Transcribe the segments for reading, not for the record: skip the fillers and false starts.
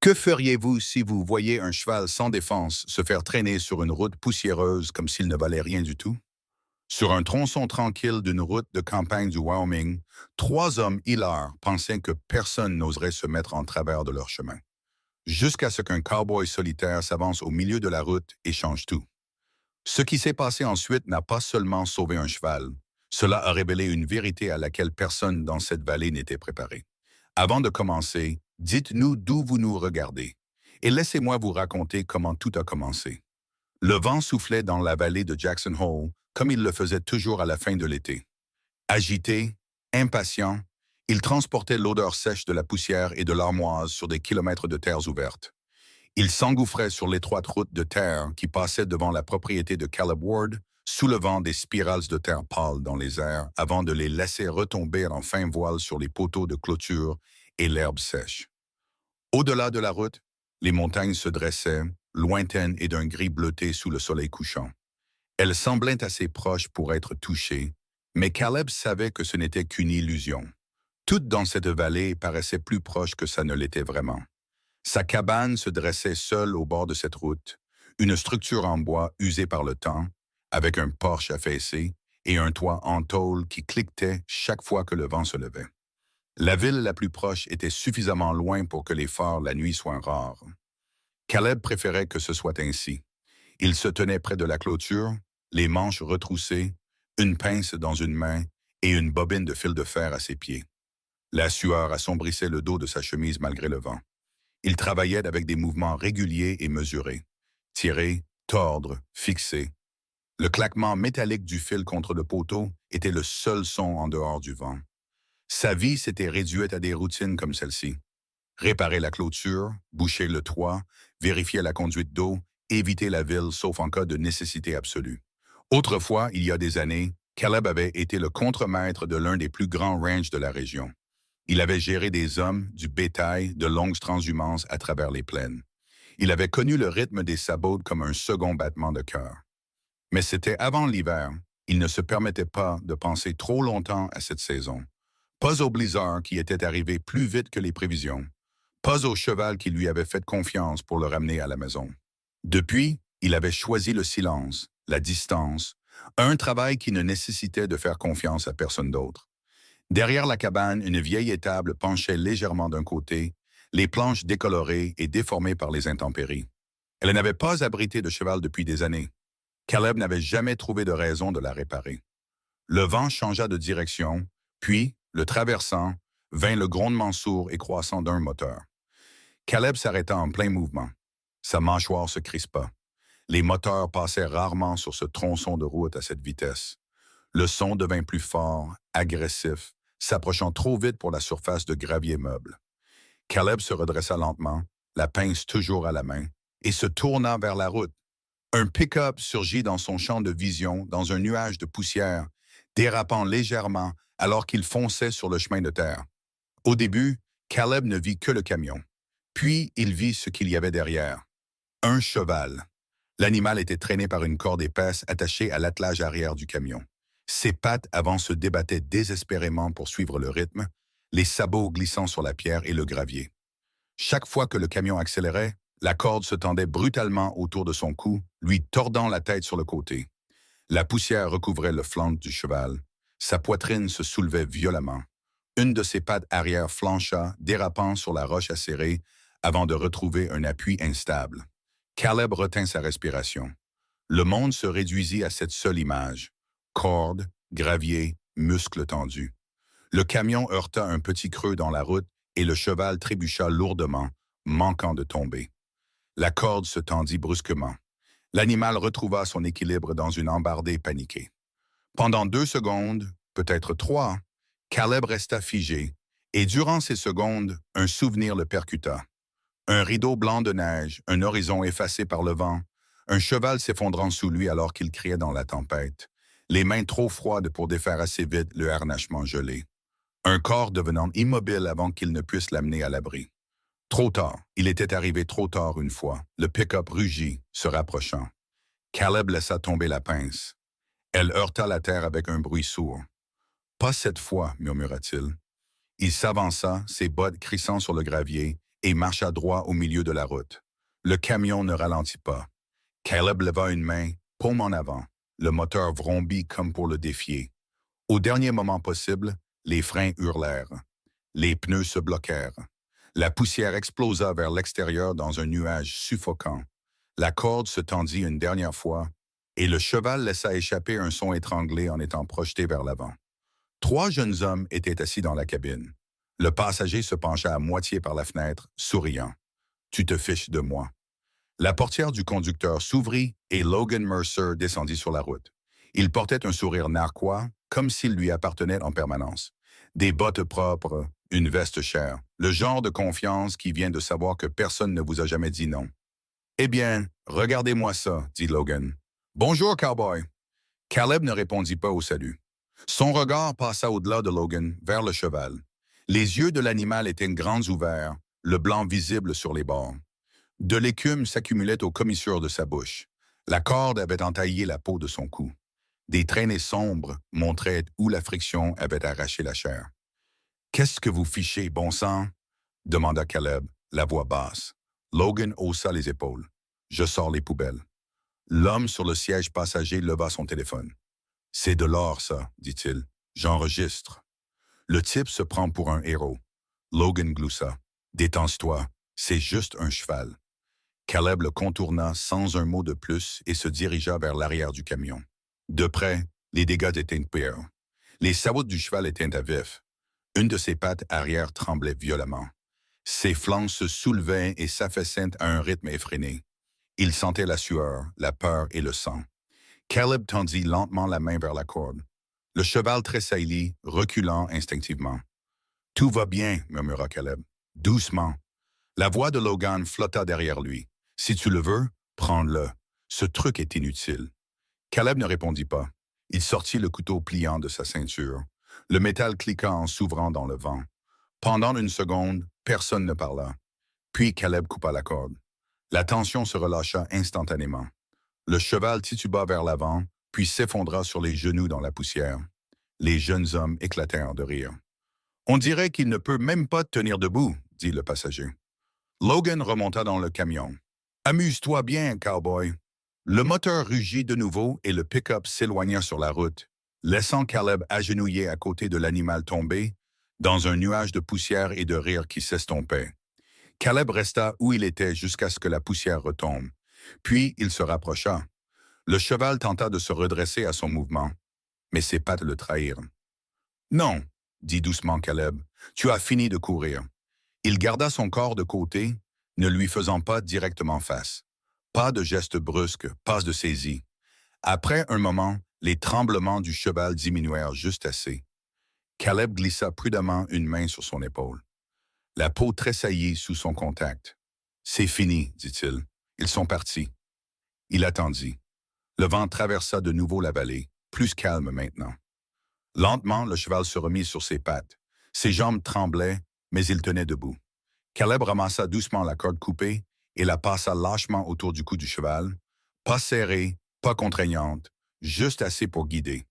Que feriez-vous si vous voyiez un cheval sans défense se faire traîner sur une route poussiéreuse comme s'il ne valait rien du tout? Sur un tronçon tranquille d'une route de campagne du Wyoming, trois hommes hilars pensaient que personne n'oserait se mettre en travers de leur chemin. Jusqu'à ce qu'un cow-boy solitaire s'avance au milieu de la route et change tout. Ce qui s'est passé ensuite n'a pas seulement sauvé un cheval, cela a révélé une vérité à laquelle personne dans cette vallée n'était préparé. Avant de commencer, dites-nous d'où vous nous regardez et laissez-moi vous raconter comment tout a commencé. Le vent soufflait dans la vallée de Jackson Hole comme il le faisait toujours à la fin de l'été. Agité, impatient, il transportait l'odeur sèche de la poussière et de l'armoise sur des kilomètres de terres ouvertes. Il s'engouffrait sur l'étroite route de terre qui passait devant la propriété de Caleb Ward, soulevant des spirales de terre pâle dans les airs avant de les laisser retomber en fin voile sur les poteaux de clôture et l'herbe sèche. Au-delà de la route, les montagnes se dressaient, lointaines et d'un gris bleuté sous le soleil couchant. Elles semblaient assez proches pour être touchées, mais Caleb savait que ce n'était qu'une illusion. Tout dans cette vallée paraissait plus proche que ça ne l'était vraiment. Sa cabane se dressait seule au bord de cette route, une structure en bois usée par le temps, avec un porche affaissé et un toit en tôle qui cliquetait chaque fois que le vent se levait. La ville la plus proche était suffisamment loin pour que les phares la nuit soient rares. Caleb préférait que ce soit ainsi. Il se tenait près de la clôture, les manches retroussées, une pince dans une main et une bobine de fil de fer à ses pieds. La sueur assombrissait le dos de sa chemise malgré le vent. Il travaillait avec des mouvements réguliers et mesurés. Tirer, tordre, fixer. Le claquement métallique du fil contre le poteau était le seul son en dehors du vent. Sa vie s'était réduite à des routines comme celle-ci. Réparer la clôture, boucher le toit, vérifier la conduite d'eau, éviter la ville sauf en cas de nécessité absolue. Autrefois, il y a des années, Caleb avait été le contremaître de l'un des plus grands ranchs de la région. Il avait géré des hommes, du bétail, de longues transhumances à travers les plaines. Il avait connu le rythme des sabots comme un second battement de cœur. Mais c'était avant l'hiver. Il ne se permettait pas de penser trop longtemps à cette saison. Pas au blizzard qui était arrivé plus vite que les prévisions. Pas au cheval qui lui avait fait confiance pour le ramener à la maison. Depuis, il avait choisi le silence, la distance, un travail qui ne nécessitait de faire confiance à personne d'autre. Derrière la cabane, une vieille étable penchait légèrement d'un côté, les planches décolorées et déformées par les intempéries. Elle n'avait pas abrité de cheval depuis des années. Caleb n'avait jamais trouvé de raison de la réparer. Le vent changea de direction, puis, le traversant, vint le grondement sourd et croissant d'un moteur. Caleb s'arrêta en plein mouvement. Sa mâchoire se crispa. Les moteurs passaient rarement sur ce tronçon de route à cette vitesse. Le son devint plus fort, agressif, s'approchant trop vite pour la surface de gravier meuble. Caleb se redressa lentement, la pince toujours à la main, et se tourna vers la route. Un pick-up surgit dans son champ de vision dans un nuage de poussière, dérapant légèrement alors qu'il fonçait sur le chemin de terre. Au début, Caleb ne vit que le camion. Puis, il vit ce qu'il y avait derrière. Un cheval. L'animal était traîné par une corde épaisse attachée à l'attelage arrière du camion. Ses pattes avant se débattaient désespérément pour suivre le rythme, les sabots glissant sur la pierre et le gravier. Chaque fois que le camion accélérait, la corde se tendait brutalement autour de son cou, lui tordant la tête sur le côté. La poussière recouvrait le flanc du cheval. Sa poitrine se soulevait violemment. Une de ses pattes arrière flancha, dérapant sur la roche acérée, avant de retrouver un appui instable. Caleb retint sa respiration. Le monde se réduisit à cette seule image. Corde, gravier, muscles tendus. Le camion heurta un petit creux dans la route et le cheval trébucha lourdement, manquant de tomber. La corde se tendit brusquement. L'animal retrouva son équilibre dans une embardée paniquée. Pendant 2 secondes, peut-être 3, Caleb resta figé, et durant ces secondes, un souvenir le percuta. Un rideau blanc de neige, un horizon effacé par le vent, un cheval s'effondrant sous lui alors qu'il criait dans la tempête, les mains trop froides pour défaire assez vite le harnachement gelé. Un corps devenant immobile avant qu'il ne puisse l'amener à l'abri. Trop tard, il était arrivé trop tard une fois. Le pick-up rugit, se rapprochant. Caleb laissa tomber la pince. Elle heurta la terre avec un bruit sourd. « Pas cette fois, murmura-t-il. » Il s'avança, ses bottes crissant sur le gravier, et marcha droit au milieu de la route. Le camion ne ralentit pas. Caleb leva une main, paume en avant. Le moteur vrombit comme pour le défier. Au dernier moment possible, les freins hurlèrent. Les pneus se bloquèrent. La poussière explosa vers l'extérieur dans un nuage suffocant. La corde se tendit une dernière fois, et le cheval laissa échapper un son étranglé en étant projeté vers l'avant. 3 jeunes hommes étaient assis dans la cabine. Le passager se pencha à moitié par la fenêtre, souriant. « Tu te fiches de moi. » La portière du conducteur s'ouvrit et Logan Mercer descendit sur la route. Il portait un sourire narquois, comme s'il lui appartenait en permanence. Des bottes propres, une veste chère, le genre de confiance qui vient de savoir que personne ne vous a jamais dit non. « Eh bien, regardez-moi ça, » dit Logan. « Bonjour, cowboy. » Caleb ne répondit pas au salut. Son regard passa au-delà de Logan, vers le cheval. Les yeux de l'animal étaient grands ouverts, le blanc visible sur les bords. De l'écume s'accumulait aux commissures de sa bouche. La corde avait entaillé la peau de son cou. Des traînées sombres montraient où la friction avait arraché la chair. « Qu'est-ce que vous fichez, bon sang? » demanda Caleb, la voix basse. Logan haussa les épaules. « Je sors les poubelles. » L'homme sur le siège passager leva son téléphone. « C'est de l'or, ça, dit-il. J'enregistre. » Le type se prend pour un héros. Logan gloussa. « Détends-toi, c'est juste un cheval. » Caleb le contourna sans un mot de plus et se dirigea vers l'arrière du camion. De près, les dégâts étaient pires. Les sabots du cheval étaient à vif. Une de ses pattes arrière tremblait violemment. Ses flancs se soulevaient et s'affaissaient à un rythme effréné. Il sentait la sueur, la peur et le sang. Caleb tendit lentement la main vers la corde. Le cheval tressaillit, reculant instinctivement. « Tout va bien, » murmura Caleb. « Doucement. » La voix de Logan flotta derrière lui. « Si tu le veux, prends-le. Ce truc est inutile. » Caleb ne répondit pas. Il sortit le couteau pliant de sa ceinture. Le métal cliqua en s'ouvrant dans le vent. Pendant une seconde, personne ne parla. Puis Caleb coupa la corde. La tension se relâcha instantanément. Le cheval tituba vers l'avant, puis s'effondra sur les genoux dans la poussière. Les jeunes hommes éclatèrent de rire. « On dirait qu'il ne peut même pas tenir debout, » dit le passager. Logan remonta dans le camion. « Amuse-toi bien, cowboy. » Le moteur rugit de nouveau et le pick-up s'éloigna sur la route, laissant Caleb agenouillé à côté de l'animal tombé, dans un nuage de poussière et de rire qui s'estompait. Caleb resta où il était jusqu'à ce que la poussière retombe. Puis il se rapprocha. Le cheval tenta de se redresser à son mouvement, mais ses pattes le trahirent. « Non, » dit doucement Caleb, « tu as fini de courir. » Il garda son corps de côté, ne lui faisant pas directement face. Pas de geste brusque, pas de saisie. Après un moment, les tremblements du cheval diminuèrent juste assez. Caleb glissa prudemment une main sur son épaule. La peau tressaillit sous son contact. « C'est fini, » dit-il. « Ils sont partis. » Il attendit. Le vent traversa de nouveau la vallée, plus calme maintenant. Lentement, le cheval se remit sur ses pattes. Ses jambes tremblaient, mais il tenait debout. Caleb ramassa doucement la corde coupée et la passa lâchement autour du cou du cheval, pas serrée, pas contraignante, juste assez pour guider.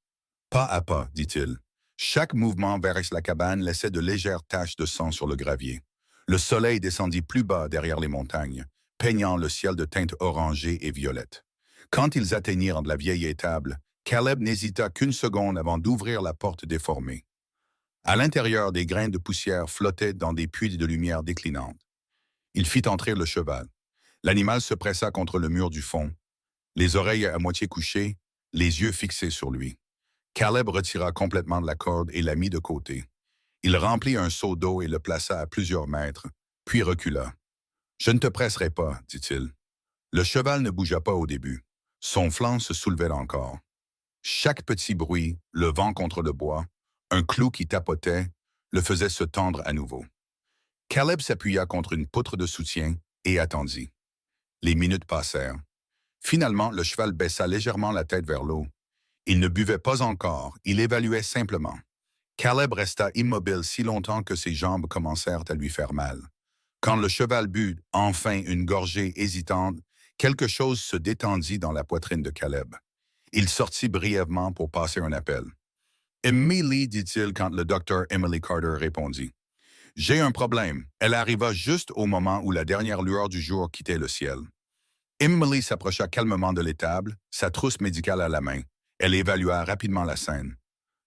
Pas à pas, dit-il. Chaque mouvement vers la cabane laissait de légères taches de sang sur le gravier. Le soleil descendit plus bas derrière les montagnes, peignant le ciel de teintes orangées et violettes. Quand ils atteignirent la vieille étable, Caleb n'hésita qu'une seconde avant d'ouvrir la porte déformée. À l'intérieur, des grains de poussière flottaient dans des puits de lumière déclinante. Il fit entrer le cheval. L'animal se pressa contre le mur du fond, les oreilles à moitié couchées, les yeux fixés sur lui. Caleb retira complètement de la corde et la mit de côté. Il remplit un seau d'eau et le plaça à plusieurs mètres, puis recula. « Je ne te presserai pas, » dit-il. Le cheval ne bougea pas au début. Son flanc se soulevait encore. Chaque petit bruit, le vent contre le bois, un clou qui tapotait, le faisait se tendre à nouveau. Caleb s'appuya contre une poutre de soutien et attendit. Les minutes passèrent. Finalement, le cheval baissa légèrement la tête vers l'eau. Il ne buvait pas encore, il évaluait simplement. Caleb resta immobile si longtemps que ses jambes commencèrent à lui faire mal. Quand le cheval but enfin une gorgée hésitante, quelque chose se détendit dans la poitrine de Caleb. Il sortit brièvement pour passer un appel. « Emily, dit-il quand le docteur Emily Carter répondit. J'ai un problème. Elle arriva juste au moment où la dernière lueur du jour quittait le ciel. Emily s'approcha calmement de l'étable, sa trousse médicale à la main. Elle évalua rapidement la scène.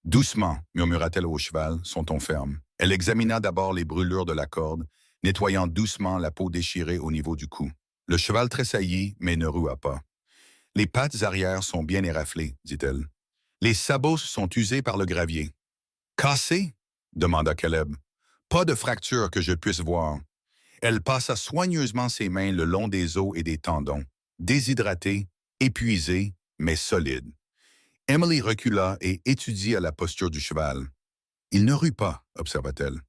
Doucement, murmura-t-elle au cheval, son ton ferme. Elle examina d'abord les brûlures de la corde, nettoyant doucement la peau déchirée au niveau du cou. Le cheval tressaillit, mais ne rua pas. Les pattes arrière sont bien éraflées, dit-elle. Les sabots sont usés par le gravier. Cassés? Demanda Caleb. Pas de fracture que je puisse voir. Elle passa soigneusement ses mains le long des os et des tendons, déshydratée, épuisée, mais solide. Emily recula et étudia la posture du cheval. Il ne rue pas, observa-t-elle.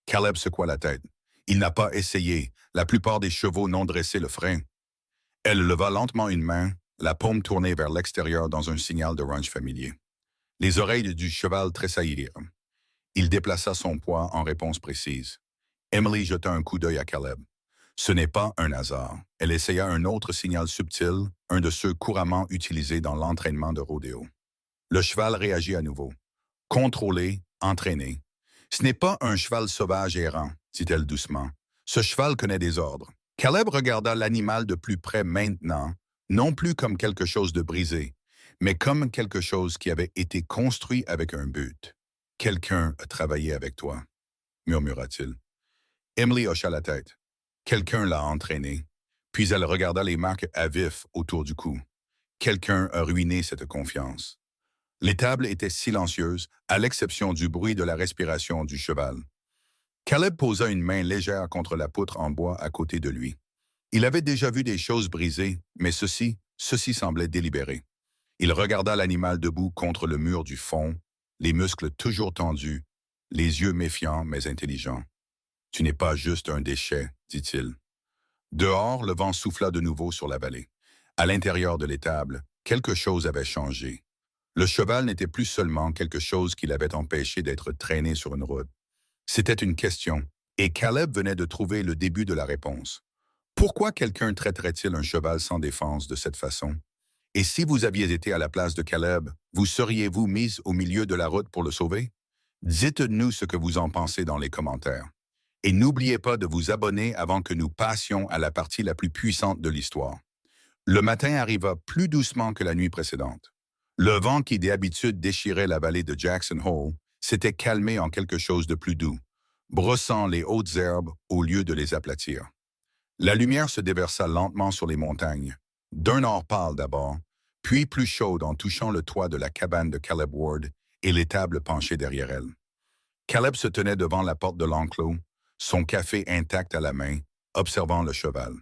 Caleb secoua la tête. Il n'a pas essayé. La plupart des chevaux n'ont dressé le frein. Elle leva lentement une main, la paume tournée vers l'extérieur dans un signal de ranch familier. Les oreilles du cheval tressaillirent. Il déplaça son poids en réponse précise. Emily jeta un coup d'œil à Caleb. Ce n'est pas un hasard. Elle essaya un autre signal subtil, un de ceux couramment utilisés dans l'entraînement de rodéo. Le cheval réagit à nouveau. Contrôlé, entraîné. Ce n'est pas un cheval sauvage errant, dit-elle doucement. Ce cheval connaît des ordres. Caleb regarda l'animal de plus près maintenant, non plus comme quelque chose de brisé, mais comme quelque chose qui avait été construit avec un but. « Quelqu'un a travaillé avec toi, » murmura-t-il. Emily hocha la tête. Quelqu'un l'a entraîné. Puis elle regarda les marques à vif autour du cou. Quelqu'un a ruiné cette confiance. L'étable était silencieuse, à l'exception du bruit de la respiration du cheval. Caleb posa une main légère contre la poutre en bois à côté de lui. Il avait déjà vu des choses brisées, mais ceci semblait délibéré. Il regarda l'animal debout contre le mur du fond, les muscles toujours tendus, les yeux méfiants mais intelligents. « Tu n'es pas juste un déchet, dit-il. » Dehors, le vent souffla de nouveau sur la vallée. À l'intérieur de l'étable, quelque chose avait changé. Le cheval n'était plus seulement quelque chose qui l'avait empêché d'être traîné sur une route. C'était une question, et Caleb venait de trouver le début de la réponse. Pourquoi quelqu'un traiterait-il un cheval sans défense de cette façon? Et si vous aviez été à la place de Caleb, vous seriez-vous mise au milieu de la route pour le sauver? Dites-nous ce que vous en pensez dans les commentaires. Et n'oubliez pas de vous abonner avant que nous passions à la partie la plus puissante de l'histoire. Le matin arriva plus doucement que la nuit précédente. Le vent qui d'habitude déchirait la vallée de Jackson Hole s'était calmé en quelque chose de plus doux, brossant les hautes herbes au lieu de les aplatir. La lumière se déversa lentement sur les montagnes, d'un or pâle d'abord, puis plus chaude en touchant le toit de la cabane de Caleb Ward et l'étable penchée derrière elle. Caleb se tenait devant la porte de l'enclos, son café intact à la main, observant le cheval.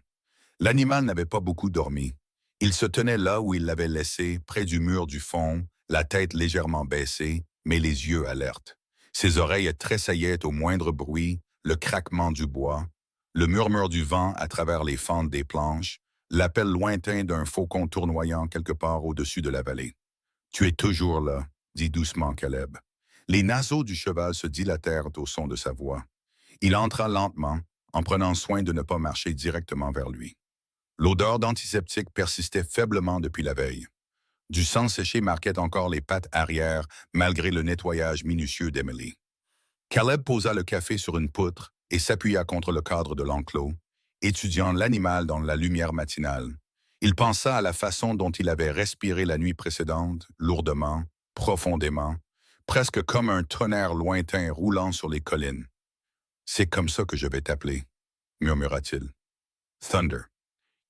L'animal n'avait pas beaucoup dormi. Il se tenait là où il l'avait laissé, près du mur du fond, la tête légèrement baissée, mais les yeux alertes. Ses oreilles tressaillaient au moindre bruit, le craquement du bois, le murmure du vent à travers les fentes des planches, l'appel lointain d'un faucon tournoyant quelque part au-dessus de la vallée. « Tu es toujours là, » dit doucement Caleb. Les naseaux du cheval se dilatèrent au son de sa voix. Il entra lentement, en prenant soin de ne pas marcher directement vers lui. L'odeur d'antiseptique persistait faiblement depuis la veille. Du sang séché marquait encore les pattes arrière, malgré le nettoyage minutieux d'Emily. Caleb posa le café sur une poutre et s'appuya contre le cadre de l'enclos, étudiant l'animal dans la lumière matinale. Il pensa à la façon dont il avait respiré la nuit précédente, lourdement, profondément, presque comme un tonnerre lointain roulant sur les collines. « C'est comme ça que je vais t'appeler, » murmura-t-il. « Thunder. »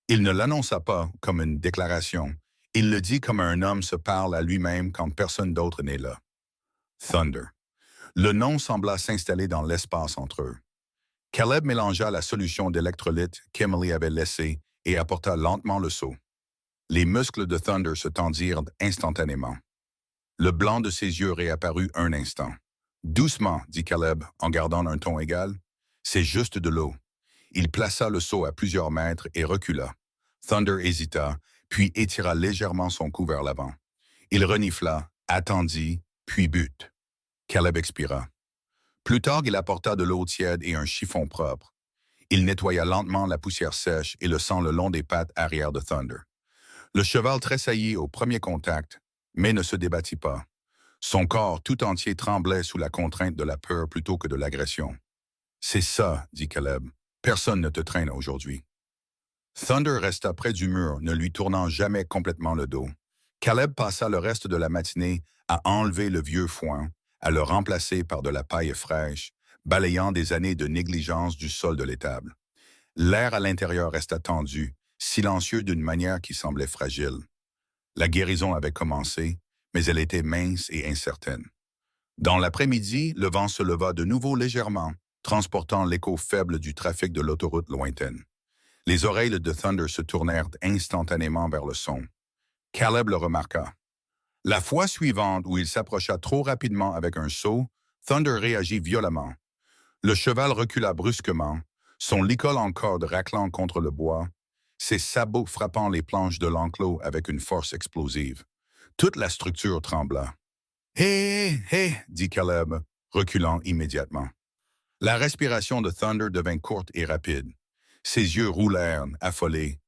Il ne l'annonça pas comme une déclaration. Il le dit comme un homme se parle à lui-même quand personne d'autre n'est là. Thunder. Le nom sembla s'installer dans l'espace entre eux. Caleb mélangea la solution d'électrolyte qu'Emily avait laissée et apporta lentement le seau. Les muscles de Thunder se tendirent instantanément. Le blanc de ses yeux réapparut un instant. « Doucement, » dit Caleb en gardant un ton égal. « C'est juste de l'eau. » Il plaça le seau à plusieurs mètres et recula. Thunder hésita, puis étira légèrement son cou vers l'avant. Il renifla, attendit, puis but. Caleb expira. Plus tard, il apporta de l'eau tiède et un chiffon propre. Il nettoya lentement la poussière sèche et le sang le long des pattes arrière de Thunder. Le cheval tressaillit au premier contact, mais ne se débattit pas. Son corps tout entier tremblait sous la contrainte de la peur plutôt que de l'agression. C'est ça, dit Caleb. Personne ne te traîne aujourd'hui. Thunder resta près du mur, ne lui tournant jamais complètement le dos. Caleb passa le reste de la matinée à enlever le vieux foin, à le remplacer par de la paille fraîche, balayant des années de négligence du sol de l'étable. L'air à l'intérieur resta tendu, silencieux d'une manière qui semblait fragile. La guérison avait commencé, mais elle était mince et incertaine. Dans l'après-midi, le vent se leva de nouveau légèrement, transportant l'écho faible du trafic de l'autoroute lointaine. Les oreilles de Thunder se tournèrent instantanément vers le son. Caleb le remarqua. La fois suivante où il s'approcha trop rapidement avec un saut, Thunder réagit violemment. Le cheval recula brusquement, son licol en corde raclant contre le bois, ses sabots frappant les planches de l'enclos avec une force explosive. Toute la structure trembla. « Hé, hé, dit Caleb, reculant immédiatement. La respiration de Thunder devint courte et rapide. Ses yeux roulèrent, affolés.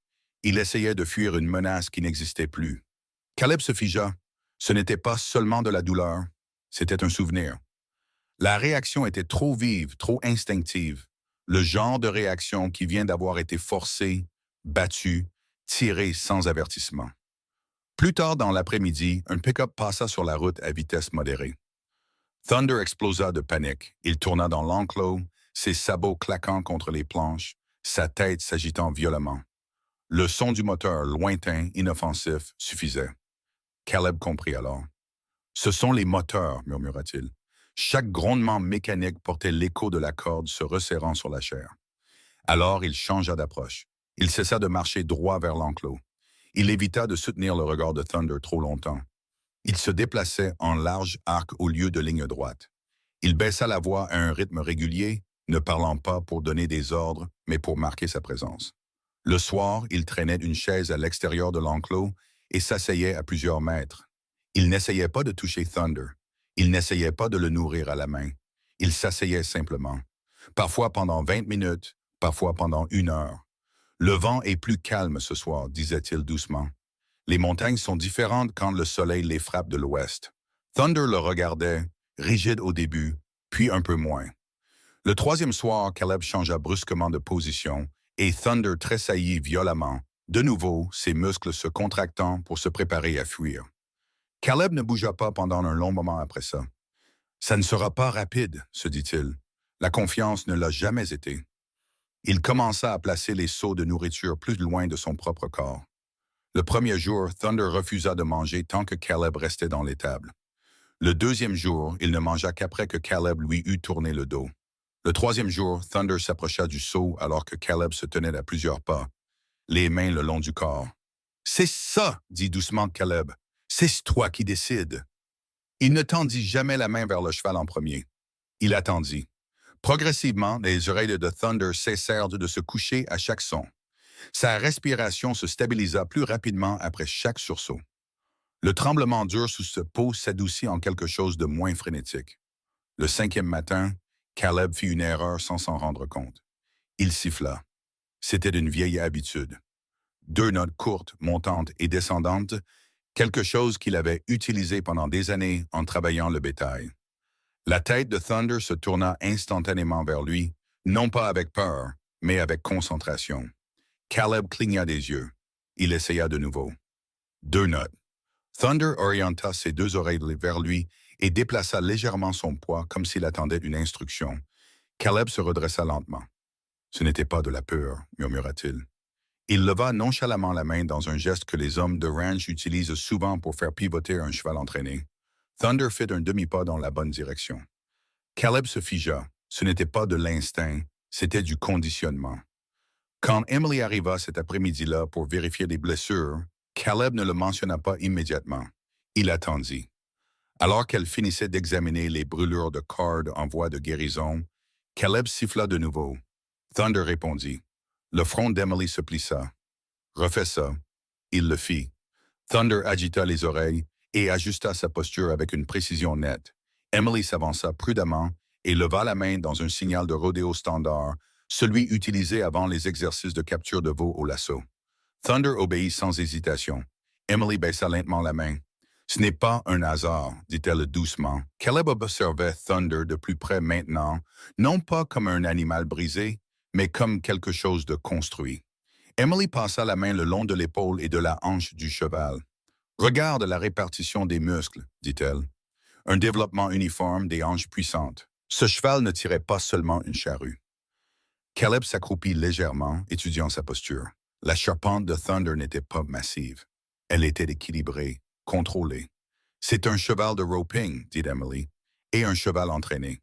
Il essayait de fuir une menace qui n'existait plus. Caleb se figea. Ce n'était pas seulement de la douleur, c'était un souvenir. La réaction était trop vive, trop instinctive. Le genre de réaction qui vient d'avoir été forcée, battue, tirée sans avertissement. Plus tard dans l'après-midi, un pick-up passa sur la route à vitesse modérée. Thunder explosa de panique. Il tourna dans l'enclos, ses sabots claquant contre les planches, sa tête s'agitant violemment. Le son du moteur, lointain, inoffensif, suffisait. Caleb comprit alors. « Ce sont les moteurs, murmura-t-il. Chaque grondement mécanique portait l'écho de la corde se resserrant sur la chair. Alors il changea d'approche. Il cessa de marcher droit vers l'enclos. Il évita de soutenir le regard de Thunder trop longtemps. Il se déplaçait en large arc au lieu de ligne droite. Il baissa la voix à un rythme régulier, ne parlant pas pour donner des ordres, mais pour marquer sa présence. Le soir, il traînait une chaise à l'extérieur de l'enclos et s'asseyait à plusieurs mètres. Il n'essayait pas de toucher Thunder. Il n'essayait pas de le nourrir à la main. Il s'asseyait simplement. Parfois pendant 20 minutes, parfois pendant 1 heure. « Le vent est plus calme ce soir, disait-il doucement. Les montagnes sont différentes quand le soleil les frappe de l'ouest. » Thunder le regardait, rigide au début, puis un peu moins. Le troisième soir, Caleb changea brusquement de position et Thunder tressaillit violemment, de nouveau ses muscles se contractant pour se préparer à fuir. Caleb ne bougea pas pendant un long moment après ça. « Ça ne sera pas rapide, » se dit-il. La confiance ne l'a jamais été. Il commença à placer les seaux de nourriture plus loin de son propre corps. Le premier jour, Thunder refusa de manger tant que Caleb restait dans l'étable. Le deuxième jour, il ne mangea qu'après que Caleb lui eut tourné le dos. Le troisième jour, Thunder s'approcha du seau alors que Caleb se tenait à plusieurs pas, les mains le long du corps. « C'est ça, dit doucement Caleb. C'est toi qui décides. » Il ne tendit jamais la main vers le cheval en premier. Il attendit. Progressivement, les oreilles de Thunder cessèrent de se coucher à chaque son. Sa respiration se stabilisa plus rapidement après chaque sursaut. Le tremblement dur sous sa peau s'adoucit en quelque chose de moins frénétique. Le 5e matin, Caleb fit une erreur sans s'en rendre compte. Il siffla. C'était d'une vieille habitude. 2 notes courtes, montantes et descendantes, quelque chose qu'il avait utilisé pendant des années en travaillant le bétail. La tête de Thunder se tourna instantanément vers lui, non pas avec peur, mais avec concentration. Caleb cligna des yeux. Il essaya de nouveau. 2 notes. Thunder orienta ses 2 oreilles vers lui et déplaça légèrement son poids comme s'il attendait une instruction. Caleb se redressa lentement. « Ce n'était pas de la peur, » murmura-t-il. Il leva nonchalamment la main dans un geste que les hommes de ranch utilisent souvent pour faire pivoter un cheval entraîné. Thunder fit un demi-pas dans la bonne direction. Caleb se figea. Ce n'était pas de l'instinct, c'était du conditionnement. Quand Emily arriva cet après-midi-là pour vérifier les blessures, Caleb ne le mentionna pas immédiatement. Il attendit. Alors qu'elle finissait d'examiner les brûlures de corde en voie de guérison, Caleb siffla de nouveau. Thunder répondit. Le front d'Emily se plissa. « Refais ça. » Il le fit. Thunder agita les oreilles et ajusta sa posture avec une précision nette. Emily s'avança prudemment et leva la main dans un signal de rodéo standard, celui utilisé avant les exercices de capture de veau au lasso. Thunder obéit sans hésitation. Emily baissa lentement la main. Ce n'est pas un hasard, dit-elle doucement. Caleb observait Thunder de plus près maintenant, non pas comme un animal brisé, mais comme quelque chose de construit. Emily passa la main le long de l'épaule et de la hanche du cheval. Regarde la répartition des muscles, dit-elle. Un développement uniforme des hanches puissantes. Ce cheval ne tirait pas seulement une charrue. Caleb s'accroupit légèrement, étudiant sa posture. La charpente de Thunder n'était pas massive. Elle était équilibrée, contrôlée. C'est un cheval de roping, dit Emily, et un cheval entraîné.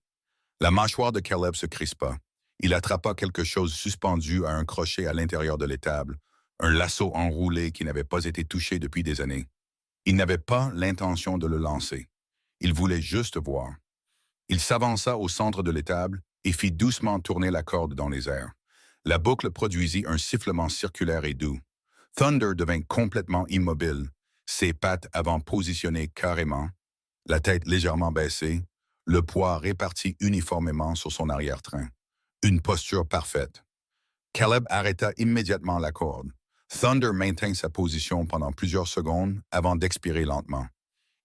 La mâchoire de Caleb se crispa. Il attrapa quelque chose suspendu à un crochet à l'intérieur de l'étable, un lasso enroulé qui n'avait pas été touché depuis des années. Il n'avait pas l'intention de le lancer. Il voulait juste voir. Il s'avança au centre de l'étable et fit doucement tourner la corde dans les airs. La boucle produisit un sifflement circulaire et doux. Thunder devint complètement immobile, ses pattes avant positionnées carrément, la tête légèrement baissée, le poids réparti uniformément sur son arrière-train. Une posture parfaite. Caleb arrêta immédiatement la corde. Thunder maintint sa position pendant plusieurs secondes avant d'expirer lentement.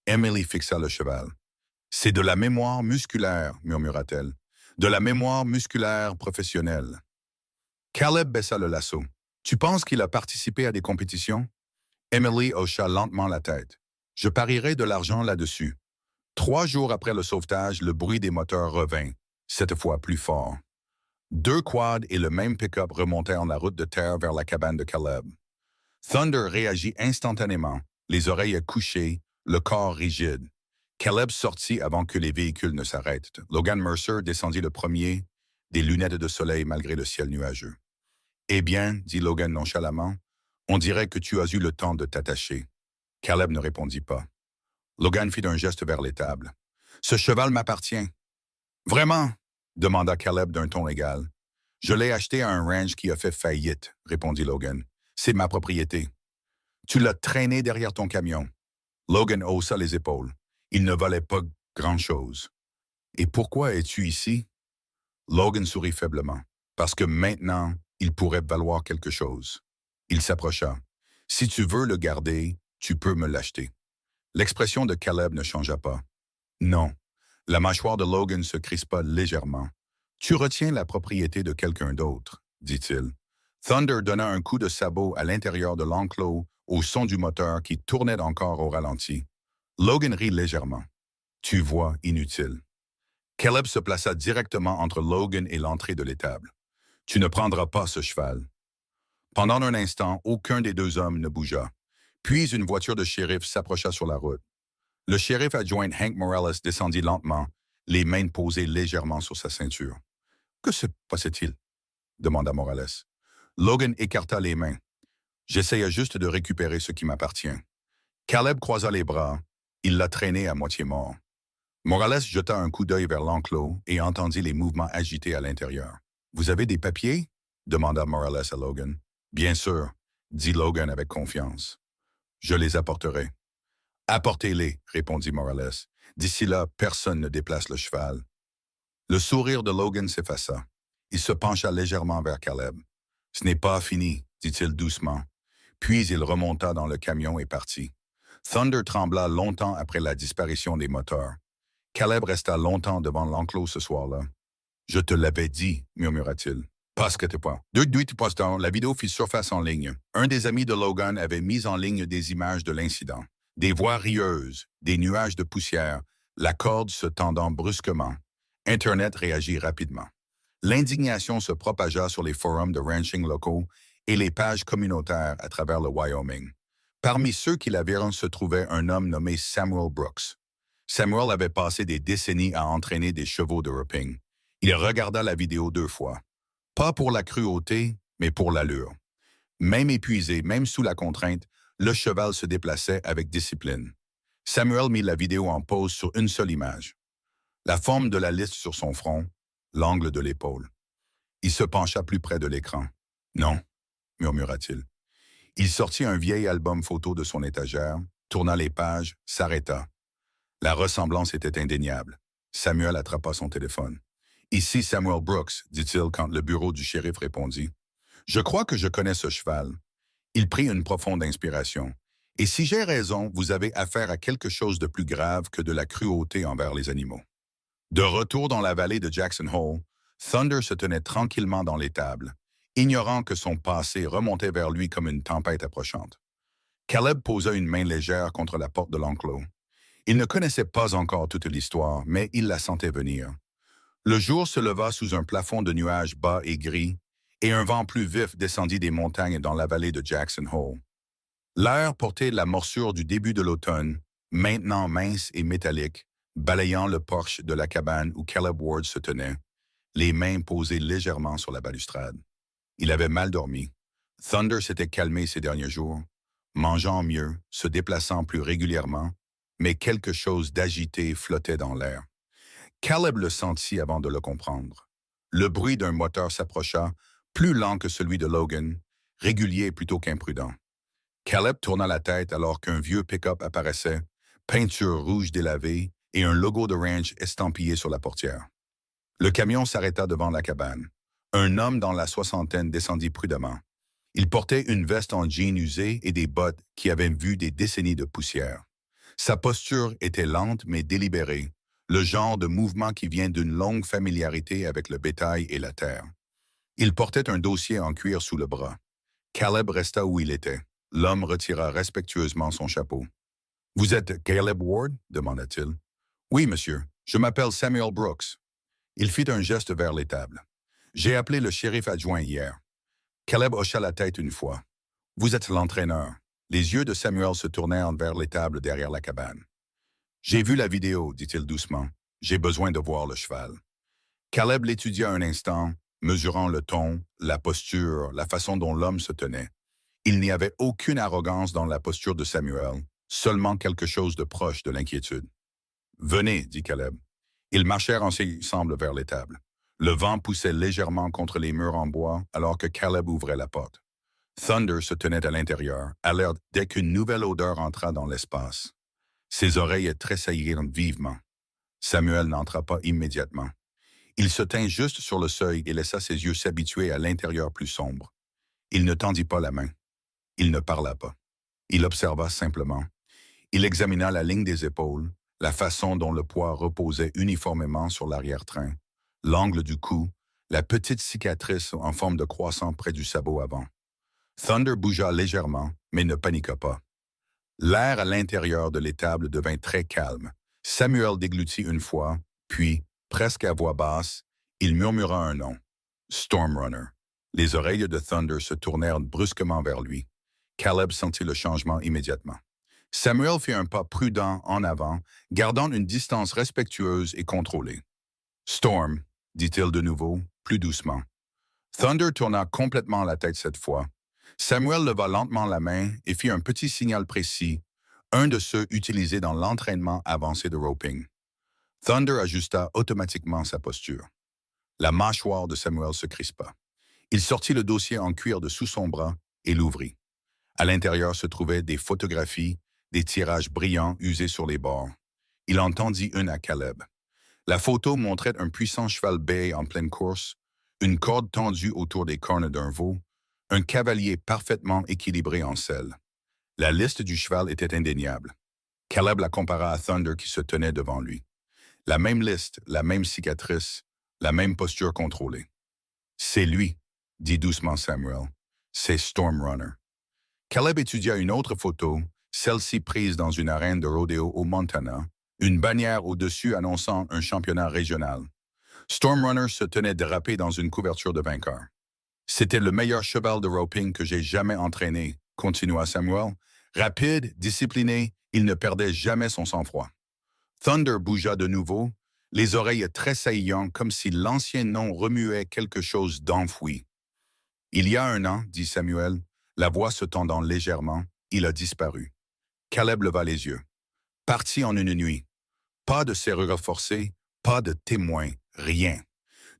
Emily fixa le cheval. C'est de la mémoire musculaire, murmura-t-elle. De la mémoire musculaire professionnelle. Caleb baissa le lasso. Tu penses qu'il a participé à des compétitions? Emily hocha lentement la tête. Je parierais de l'argent là-dessus. 3 jours après le sauvetage, le bruit des moteurs revint, cette fois plus fort. 2 quads et le même pick-up remontèrent la route de terre vers la cabane de Caleb. Thunder réagit instantanément, les oreilles couchées, le corps rigide. Caleb sortit avant que les véhicules ne s'arrêtent. Logan Mercer descendit le premier, des lunettes de soleil malgré le ciel nuageux. « Eh bien, dit Logan nonchalamment, on dirait que tu as eu le temps de t'attacher. » Caleb ne répondit pas. Logan fit un geste vers l'étable. « Ce cheval m'appartient. »« Vraiment? » demanda Caleb d'un ton égal. « Je l'ai acheté à un ranch qui a fait faillite, » répondit Logan. « C'est ma propriété. »« Tu l'as traîné derrière ton camion. » Logan haussa les épaules. Il ne valait pas grand-chose. « Et pourquoi es-tu ici? » Logan sourit faiblement. « Parce que maintenant, il pourrait valoir quelque chose. » Il s'approcha. « Si tu veux le garder, tu peux me l'acheter. » L'expression de Caleb ne changea pas. « Non. » La mâchoire de Logan se crispa légèrement. « Tu retiens la propriété de quelqu'un d'autre, » dit-il. Thunder donna un coup de sabot à l'intérieur de l'enclos au son du moteur qui tournait encore au ralenti. Logan rit légèrement. « Tu vois, inutile. » Caleb se plaça directement entre Logan et l'entrée de l'étable. « Tu ne prendras pas ce cheval. » Pendant un instant, aucun des 2 hommes ne bougea. Puis une voiture de shérif s'approcha sur la route. Le shérif adjoint Hank Morales descendit lentement, les mains posées légèrement sur sa ceinture. « Que se passait-il? » demanda Morales. Logan écarta les mains. « J'essayais juste de récupérer ce qui m'appartient. » Caleb croisa les bras. Il l'a traîné à moitié mort. Morales jeta un coup d'œil vers l'enclos et entendit les mouvements agités à l'intérieur. « Vous avez des papiers? » demanda Morales à Logan. « Bien sûr, » dit Logan avec confiance. « Je les apporterai. »« Apportez-les, » répondit Morales. « D'ici là, personne ne déplace le cheval. » Le sourire de Logan s'effaça. Il se pencha légèrement vers Caleb. « Ce n'est pas fini, » dit-il doucement. Puis il remonta dans le camion et partit. Thunder trembla longtemps après la disparition des moteurs. Caleb resta longtemps devant l'enclos ce soir-là. « Je te l'avais dit, » murmura-t-il. « Parce que t'es pas. » 2 postants, la vidéo fit surface en ligne. Un des amis de Logan avait mis en ligne des images de l'incident. Des voix rieuses, des nuages de poussière, la corde se tendant brusquement. Internet réagit rapidement. L'indignation se propagea sur les forums de ranching locaux et les pages communautaires à travers le Wyoming. Parmi ceux qui la virent se trouvait un homme nommé Samuel Brooks. Samuel avait passé des décennies à entraîner des chevaux de roping. Il regarda la vidéo 2 fois. Pas pour la cruauté, mais pour l'allure. Même épuisé, même sous la contrainte, le cheval se déplaçait avec discipline. Samuel mit la vidéo en pause sur une seule image. La forme de la liste sur son front, l'angle de l'épaule. Il se pencha plus près de l'écran. « Non, » murmura-t-il. Il sortit un vieil album photo de son étagère, tourna les pages, s'arrêta. La ressemblance était indéniable. Samuel attrapa son téléphone. « Ici Samuel Brooks, » dit-il quand le bureau du shérif répondit. « Je crois que je connais ce cheval. » Il prit une profonde inspiration. Et si j'ai raison, vous avez affaire à quelque chose de plus grave que de la cruauté envers les animaux. De retour dans la vallée de Jackson Hole, Thunder se tenait tranquillement dans l'étable, ignorant que son passé remontait vers lui comme une tempête approchante. Caleb posa une main légère contre la porte de l'enclos. Il ne connaissait pas encore toute l'histoire, mais il la sentait venir. Le jour se leva sous un plafond de nuages bas et gris, et un vent plus vif descendit des montagnes dans la vallée de Jackson Hole. L'air portait la morsure du début de l'automne, maintenant mince et métallique, balayant le porche de la cabane où Caleb Ward se tenait, les mains posées légèrement sur la balustrade. Il avait mal dormi. Thunder s'était calmé ces derniers jours, mangeant mieux, se déplaçant plus régulièrement, mais quelque chose d'agité flottait dans l'air. Caleb le sentit avant de le comprendre. Le bruit d'un moteur s'approcha, plus lent que celui de Logan, régulier plutôt qu'imprudent. Caleb tourna la tête alors qu'un vieux pick-up apparaissait, peinture rouge délavée et un logo de ranch estampillé sur la portière. Le camion s'arrêta devant la cabane. Un homme dans la soixantaine descendit prudemment. Il portait une veste en jean usée et des bottes qui avaient vu des décennies de poussière. Sa posture était lente mais délibérée, le genre de mouvement qui vient d'une longue familiarité avec le bétail et la terre. Il portait un dossier en cuir sous le bras. Caleb resta où il était. L'homme retira respectueusement son chapeau. « Vous êtes Caleb Ward ?» demanda-t-il. « Oui, monsieur. Je m'appelle Samuel Brooks. » Il fit un geste vers l'étable. « J'ai appelé le shérif adjoint hier. » Caleb hocha la tête une fois. « Vous êtes l'entraîneur. » Les yeux de Samuel se tournèrent vers l'étable derrière la cabane. « J'ai vu la vidéo, dit-il doucement. J'ai besoin de voir le cheval. » Caleb l'étudia un instant, mesurant le ton, la posture, la façon dont l'homme se tenait. Il n'y avait aucune arrogance dans la posture de Samuel, seulement quelque chose de proche de l'inquiétude. « Venez, dit Caleb. » Ils marchèrent ensemble vers l'étable. Le vent poussait légèrement contre les murs en bois alors que Caleb ouvrait la porte. Thunder se tenait à l'intérieur, alerte dès qu'une nouvelle odeur entra dans l'espace. Ses oreilles tressaillirent vivement. Samuel n'entra pas immédiatement. Il se tint juste sur le seuil et laissa ses yeux s'habituer à l'intérieur plus sombre. Il ne tendit pas la main. Il ne parla pas. Il observa simplement. Il examina la ligne des épaules, la façon dont le poids reposait uniformément sur l'arrière-train, l'angle du cou, la petite cicatrice en forme de croissant près du sabot avant. Thunder bougea légèrement, mais ne paniqua pas. L'air à l'intérieur de l'étable devint très calme. Samuel déglutit une fois, puis, presque à voix basse, il murmura un nom. Stormrunner. Les oreilles de Thunder se tournèrent brusquement vers lui. Caleb sentit le changement immédiatement. Samuel fit un pas prudent en avant, gardant une distance respectueuse et contrôlée. « Storm », dit-il de nouveau, plus doucement. Thunder tourna complètement la tête cette fois. Samuel leva lentement la main et fit un petit signal précis, un de ceux utilisés dans l'entraînement avancé de roping. Thunder ajusta automatiquement sa posture. La mâchoire de Samuel se crispa. Il sortit le dossier en cuir de sous son bras et l'ouvrit. À l'intérieur se trouvaient des photographies, des tirages brillants usés sur les bords. Il entendit une à Caleb. La photo montrait un puissant cheval bay en pleine course, une corde tendue autour des cornes d'un veau, un cavalier parfaitement équilibré en selle. La liste du cheval était indéniable. Caleb la compara à Thunder qui se tenait devant lui. La même liste, la même cicatrice, la même posture contrôlée. « C'est lui », dit doucement Samuel. « C'est Stormrunner. » Caleb étudia une autre photo, celle-ci prise dans une arène de rodéo au Montana, une bannière au-dessus annonçant un championnat régional. Stormrunner se tenait drapé dans une couverture de vainqueur. « C'était le meilleur cheval de roping que j'ai jamais entraîné », continua Samuel. Rapide, discipliné, il ne perdait jamais son sang-froid. Thunder bougea de nouveau, les oreilles tressaillant comme si l'ancien nom remuait quelque chose d'enfoui. « Il y a un an, dit Samuel, la voix se tendant légèrement, il a disparu. » Caleb leva les yeux. « Parti en une nuit. Pas de serrure forcée, pas de témoins, rien.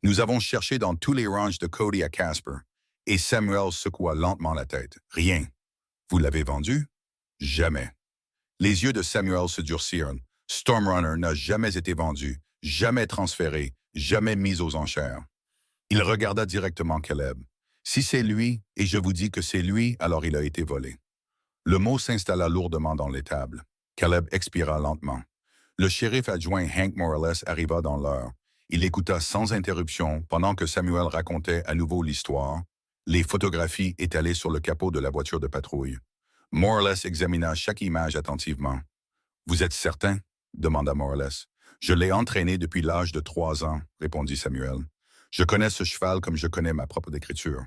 Nous avons cherché dans tous les ranchs de Cody à Casper. » Et Samuel secoua lentement la tête. « Rien. Vous l'avez vendu? » « Jamais. » Les yeux de Samuel se durcirent. Stormrunner n'a jamais été vendu, jamais transféré, jamais mis aux enchères. Il regarda directement Caleb. « Si c'est lui, et je vous dis que c'est lui, alors il a été volé. » Le mot s'installa lourdement dans l'étable. Caleb expira lentement. Le shérif adjoint Hank Morales arriva dans l'heure. Il écouta sans interruption pendant que Samuel racontait à nouveau l'histoire, les photographies étalées sur le capot de la voiture de patrouille. Morales examina chaque image attentivement. « Vous êtes certain? » demanda Morales. « Je l'ai entraîné depuis l'âge de 3 ans, répondit Samuel. Je connais ce cheval comme je connais ma propre écriture.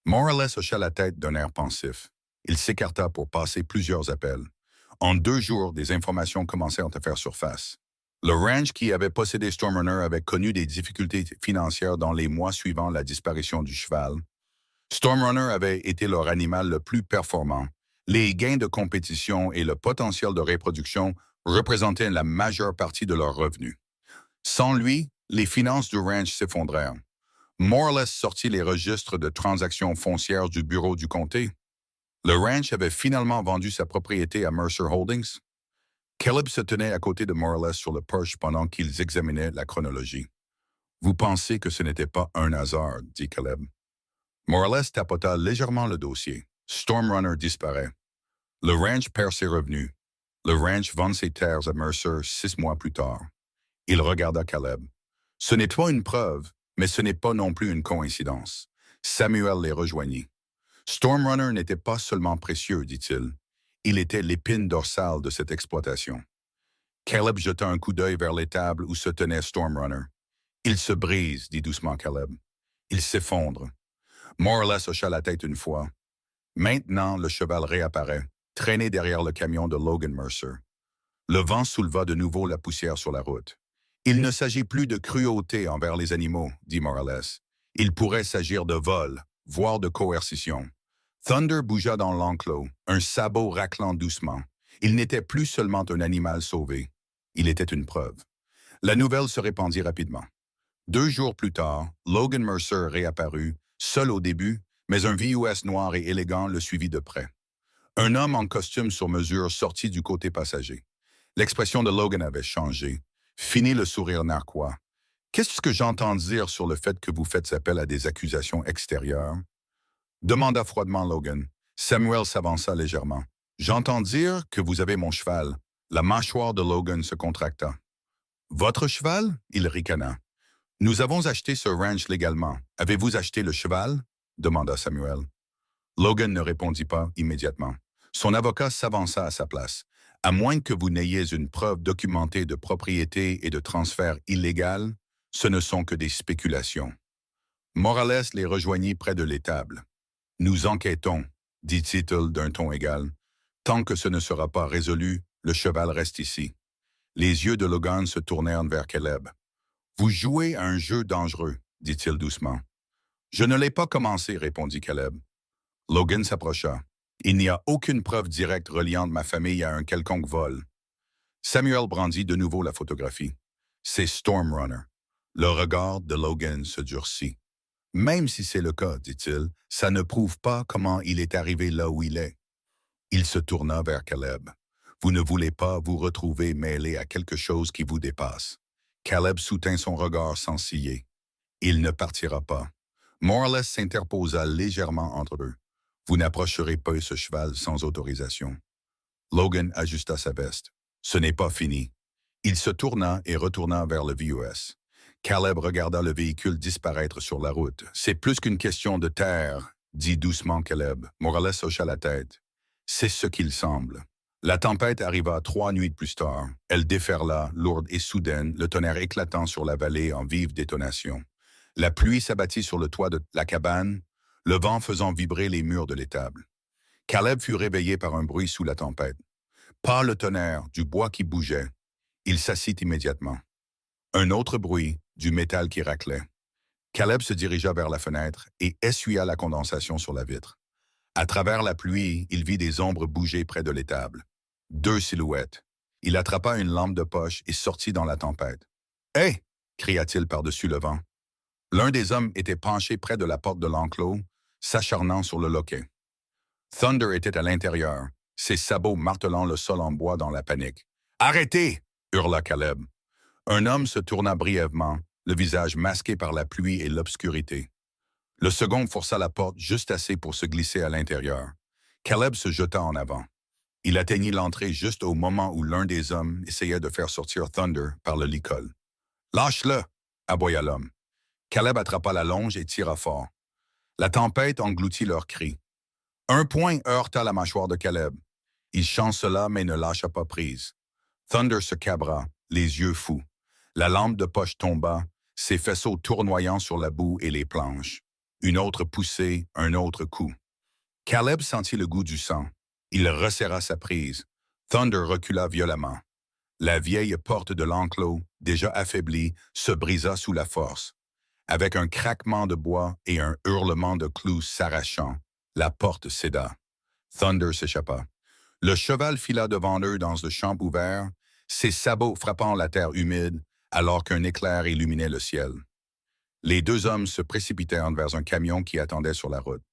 Morales hocha la tête d'un air pensif. Il s'écarta pour passer plusieurs appels. En 2 jours, des informations commencèrent à faire surface. Le ranch qui avait possédé Storm Runner avait connu des difficultés financières dans les mois suivant la disparition du cheval. Storm Runner avait été leur animal le plus performant. Les gains de compétition et le potentiel de reproduction représentaient la majeure partie de leurs revenus. Sans lui, les finances du ranch s'effondrèrent. Morales sortit les registres de transactions foncières du bureau du comté. Le ranch avait finalement vendu sa propriété à Mercer Holdings. Caleb se tenait à côté de Morales sur le porche pendant qu'ils examinaient la chronologie. « Vous pensez que ce n'était pas un hasard, » dit Caleb. Morales tapota légèrement le dossier. Storm Runner disparaît. Le ranch perd ses revenus. Le ranch vend ses terres à Mercer 6 mois plus tard. Il regarda Caleb. Ce n'est pas une preuve, mais ce n'est pas non plus une coïncidence. Samuel les rejoignit. Storm Runner n'était pas seulement précieux, dit-il. Il était l'épine dorsale de cette exploitation. Caleb jeta un coup d'œil vers l'étable où se tenait Storm Runner. Il se brise, dit doucement Caleb. Il s'effondre. Morales hocha la tête une fois. Maintenant, le cheval réapparaît, traîné derrière le camion de Logan Mercer. Le vent souleva de nouveau la poussière sur la route. Il ne s'agit plus de cruauté envers les animaux, dit Morales. Il pourrait s'agir de vol, voire de coercition. Thunder bougea dans l'enclos, un sabot raclant doucement. Il n'était plus seulement un animal sauvé. Il était une preuve. La nouvelle se répandit rapidement. 2 jours plus tard, Logan Mercer réapparut, seul au début, mais un VUS noir et élégant le suivit de près. Un homme en costume sur mesure sortit du côté passager. L'expression de Logan avait changé. Fini le sourire narquois. « Qu'est-ce que j'entends dire sur le fait que vous faites appel à des accusations extérieures? » demanda froidement Logan. Samuel s'avança légèrement. « J'entends dire que vous avez mon cheval. » La mâchoire de Logan se contracta. « Votre cheval? » il ricana. « Nous avons acheté ce ranch légalement. Avez-vous acheté le cheval? » demanda Samuel. Logan ne répondit pas immédiatement. Son avocat s'avança à sa place. « À moins que vous n'ayez une preuve documentée de propriété et de transfert illégal, ce ne sont que des spéculations. » Morales les rejoignit près de l'étable. « Nous enquêtons, » dit-il d'un ton égal. « Tant que ce ne sera pas résolu, le cheval reste ici. » Les yeux de Logan se tournèrent vers Caleb. « Vous jouez à un jeu dangereux, » dit-il doucement. « Je ne l'ai pas commencé, » répondit Caleb. Logan s'approcha. « Il n'y a aucune preuve directe reliant ma famille à un quelconque vol. » Samuel brandit de nouveau la photographie. « C'est Storm Runner. » Le regard de Logan se durcit. « Même si c'est le cas, dit-il, ça ne prouve pas comment il est arrivé là où il est. » Il se tourna vers Caleb. « Vous ne voulez pas vous retrouver mêlé à quelque chose qui vous dépasse. » Caleb soutint son regard sans ciller. « Il ne partira pas. » Morales s'interposa légèrement entre eux. « Vous n'approcherez pas ce cheval sans autorisation. » Logan ajusta sa veste. « Ce n'est pas fini. » Il se tourna et retourna vers le VUS. Caleb regarda le véhicule disparaître sur la route. « C'est plus qu'une question de terre, » dit doucement Caleb. Morales hocha la tête. « C'est ce qu'il semble. » La tempête arriva 3 nuits plus tard. Elle déferla, lourde et soudaine, le tonnerre éclatant sur la vallée en vive détonation. La pluie s'abattit sur le toit de la cabane, le vent faisant vibrer les murs de l'étable. Caleb fut réveillé par un bruit sous la tempête. Pas le tonnerre, du bois qui bougeait. Il s'assit immédiatement. Un autre bruit, du métal qui raclait. Caleb se dirigea vers la fenêtre et essuya la condensation sur la vitre. À travers la pluie, il vit des ombres bouger près de l'étable. 2 silhouettes. Il attrapa une lampe de poche et sortit dans la tempête. « Hé !» cria-t-il par-dessus le vent. L'un des hommes était penché près de la porte de l'enclos, s'acharnant sur le loquet. Thunder était à l'intérieur, ses sabots martelant le sol en bois dans la panique. « Arrêtez !» hurla Caleb. Un homme se tourna brièvement, le visage masqué par la pluie et l'obscurité. Le second força la porte juste assez pour se glisser à l'intérieur. Caleb se jeta en avant. Il atteignit l'entrée juste au moment où l'un des hommes essayait de faire sortir Thunder par le licol. « Lâche-le! » aboya l'homme. Caleb attrapa la longe et tira fort. La tempête engloutit leurs cris. Un poing heurta la mâchoire de Caleb. Il chancela mais ne lâcha pas prise. Thunder se cabra, les yeux fous. La lampe de poche tomba, ses faisceaux tournoyant sur la boue et les planches. Une autre poussée, un autre coup. Caleb sentit le goût du sang. Il resserra sa prise. Thunder recula violemment. La vieille porte de l'enclos, déjà affaiblie, se brisa sous la force. Avec un craquement de bois et un hurlement de clous s'arrachant, la porte céda. Thunder s'échappa. Le cheval fila devant eux dans le champ ouvert, ses sabots frappant la terre humide, alors qu'un éclair illuminait le ciel. Les deux hommes se précipitèrent vers un camion qui attendait sur la route.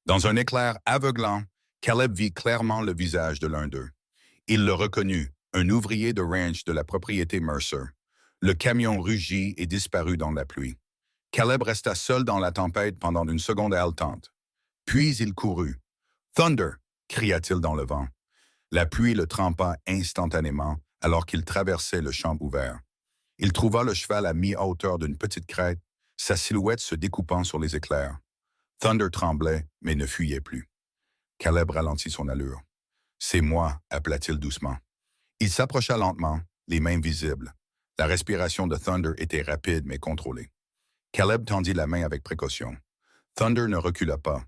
Dans un éclair aveuglant, Caleb vit clairement le visage de l'un d'eux. Il le reconnut, un ouvrier de ranch de la propriété Mercer. Le camion rugit et disparut dans la pluie. Caleb resta seul dans la tempête pendant une seconde haletante. Puis il courut. « Thunder !» cria-t-il dans le vent. La pluie le trempa instantanément alors qu'il traversait le champ ouvert. Il trouva le cheval à mi-hauteur d'une petite crête, sa silhouette se découpant sur les éclairs. Thunder tremblait, mais ne fuyait plus. Caleb ralentit son allure. « C'est moi », appela-t-il doucement. Il s'approcha lentement, les mains visibles. La respiration de Thunder était rapide mais contrôlée. Caleb tendit la main avec précaution. Thunder ne recula pas.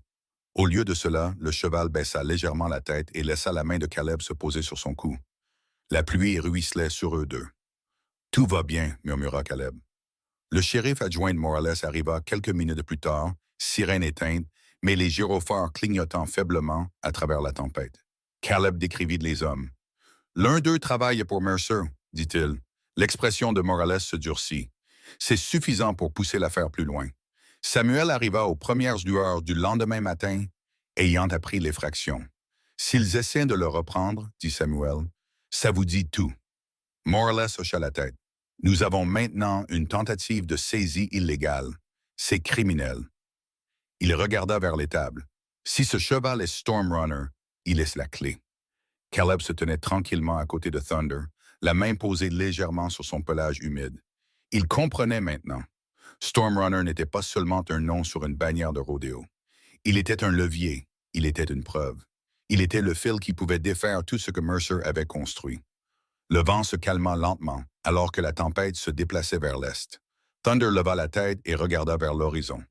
Au lieu de cela, le cheval baissa légèrement la tête et laissa la main de Caleb se poser sur son cou. La pluie ruisselait sur eux deux. « Tout va bien », murmura Caleb. Le shérif adjoint de Morales arriva quelques minutes plus tard, sirène éteinte, mais les gyrophares clignotant faiblement à travers la tempête. Caleb décrivit les hommes. « L'un d'eux travaille pour Mercer, dit-il. L'expression de Morales se durcit. C'est suffisant pour pousser l'affaire plus loin. Samuel arriva aux premières lueurs du lendemain matin, ayant appris l'effraction. S'ils essaient de le reprendre, dit Samuel, ça vous dit tout. Morales hocha la tête. Nous avons maintenant une tentative de saisie illégale. C'est criminel. Il regarda vers l'étable. Si ce cheval est Stormrunner, il est la clé. Caleb se tenait tranquillement à côté de Thunder, la main posée légèrement sur son pelage humide. Il comprenait maintenant. Stormrunner n'était pas seulement un nom sur une bannière de rodéo. Il était un levier, il était une preuve. Il était le fil qui pouvait défaire tout ce que Mercer avait construit. Le vent se calma lentement, alors que la tempête se déplaçait vers l'est. Thunder leva la tête et regarda vers l'horizon.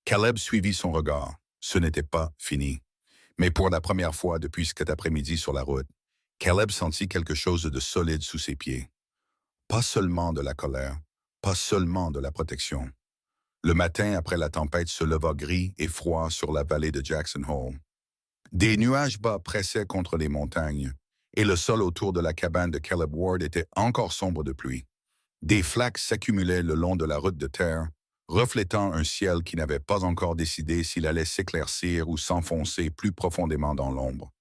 Caleb suivit son regard. Ce n'était pas fini. Mais pour la première fois depuis cet après-midi sur la route, Caleb sentit quelque chose de solide sous ses pieds. Pas seulement de la colère, pas seulement de la protection. Le matin après la tempête se leva gris et froid sur la vallée de Jackson Hole. Des nuages bas pressaient contre les montagnes, et le sol autour de la cabane de Caleb Ward était encore sombre de pluie. Des flaques s'accumulaient le long de la route de terre, reflétant un ciel qui n'avait pas encore décidé s'il allait s'éclaircir ou s'enfoncer plus profondément dans l'ombre.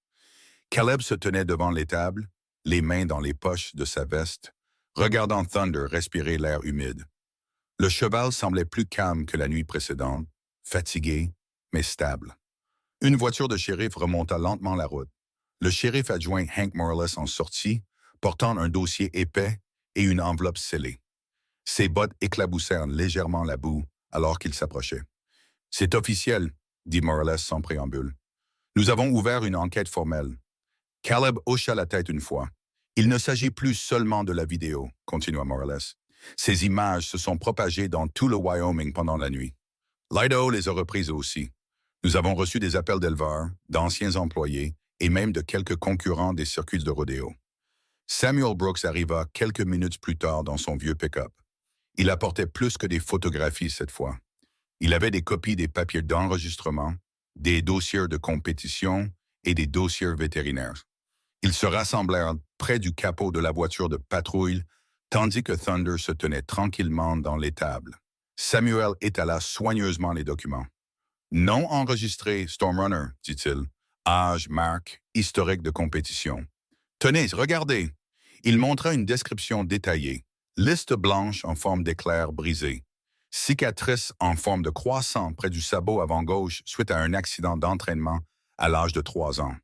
Caleb se tenait devant l'étable, les mains dans les poches de sa veste, regardant Thunder respirer l'air humide. Le cheval semblait plus calme que la nuit précédente, fatigué, mais stable. Une voiture de shérif remonta lentement la route. Le shérif adjoint Hank Morales en sortit, portant un dossier épais et une enveloppe scellée. Ses bottes éclaboussèrent légèrement la boue alors qu'il s'approchait. « C'est officiel », dit Morales sans préambule. « Nous avons ouvert une enquête formelle. » Caleb hocha la tête une fois. « Il ne s'agit plus seulement de la vidéo », continua Morales. « Ces images se sont propagées dans tout le Wyoming pendant la nuit. L'Idaho les a reprises aussi. Nous avons reçu des appels d'éleveurs, d'anciens employés et même de quelques concurrents des circuits de rodéo. Samuel Brooks arriva quelques minutes plus tard dans son vieux pick-up. Il apportait plus que des photographies cette fois. Il avait des copies des papiers d'enregistrement, des dossiers de compétition et des dossiers vétérinaires. Ils se rassemblèrent près du capot de la voiture de patrouille, tandis que Thunder se tenait tranquillement dans l'étable. Samuel étala soigneusement les documents. « Nom enregistré Stormrunner », dit-il. « Âge, marque, historique de compétition. Tenez, regardez !» Il montra une description détaillée. Liste blanche en forme d'éclair brisé. Cicatrice en forme de croissant près du sabot avant gauche suite à un accident d'entraînement à l'âge de 3 ans.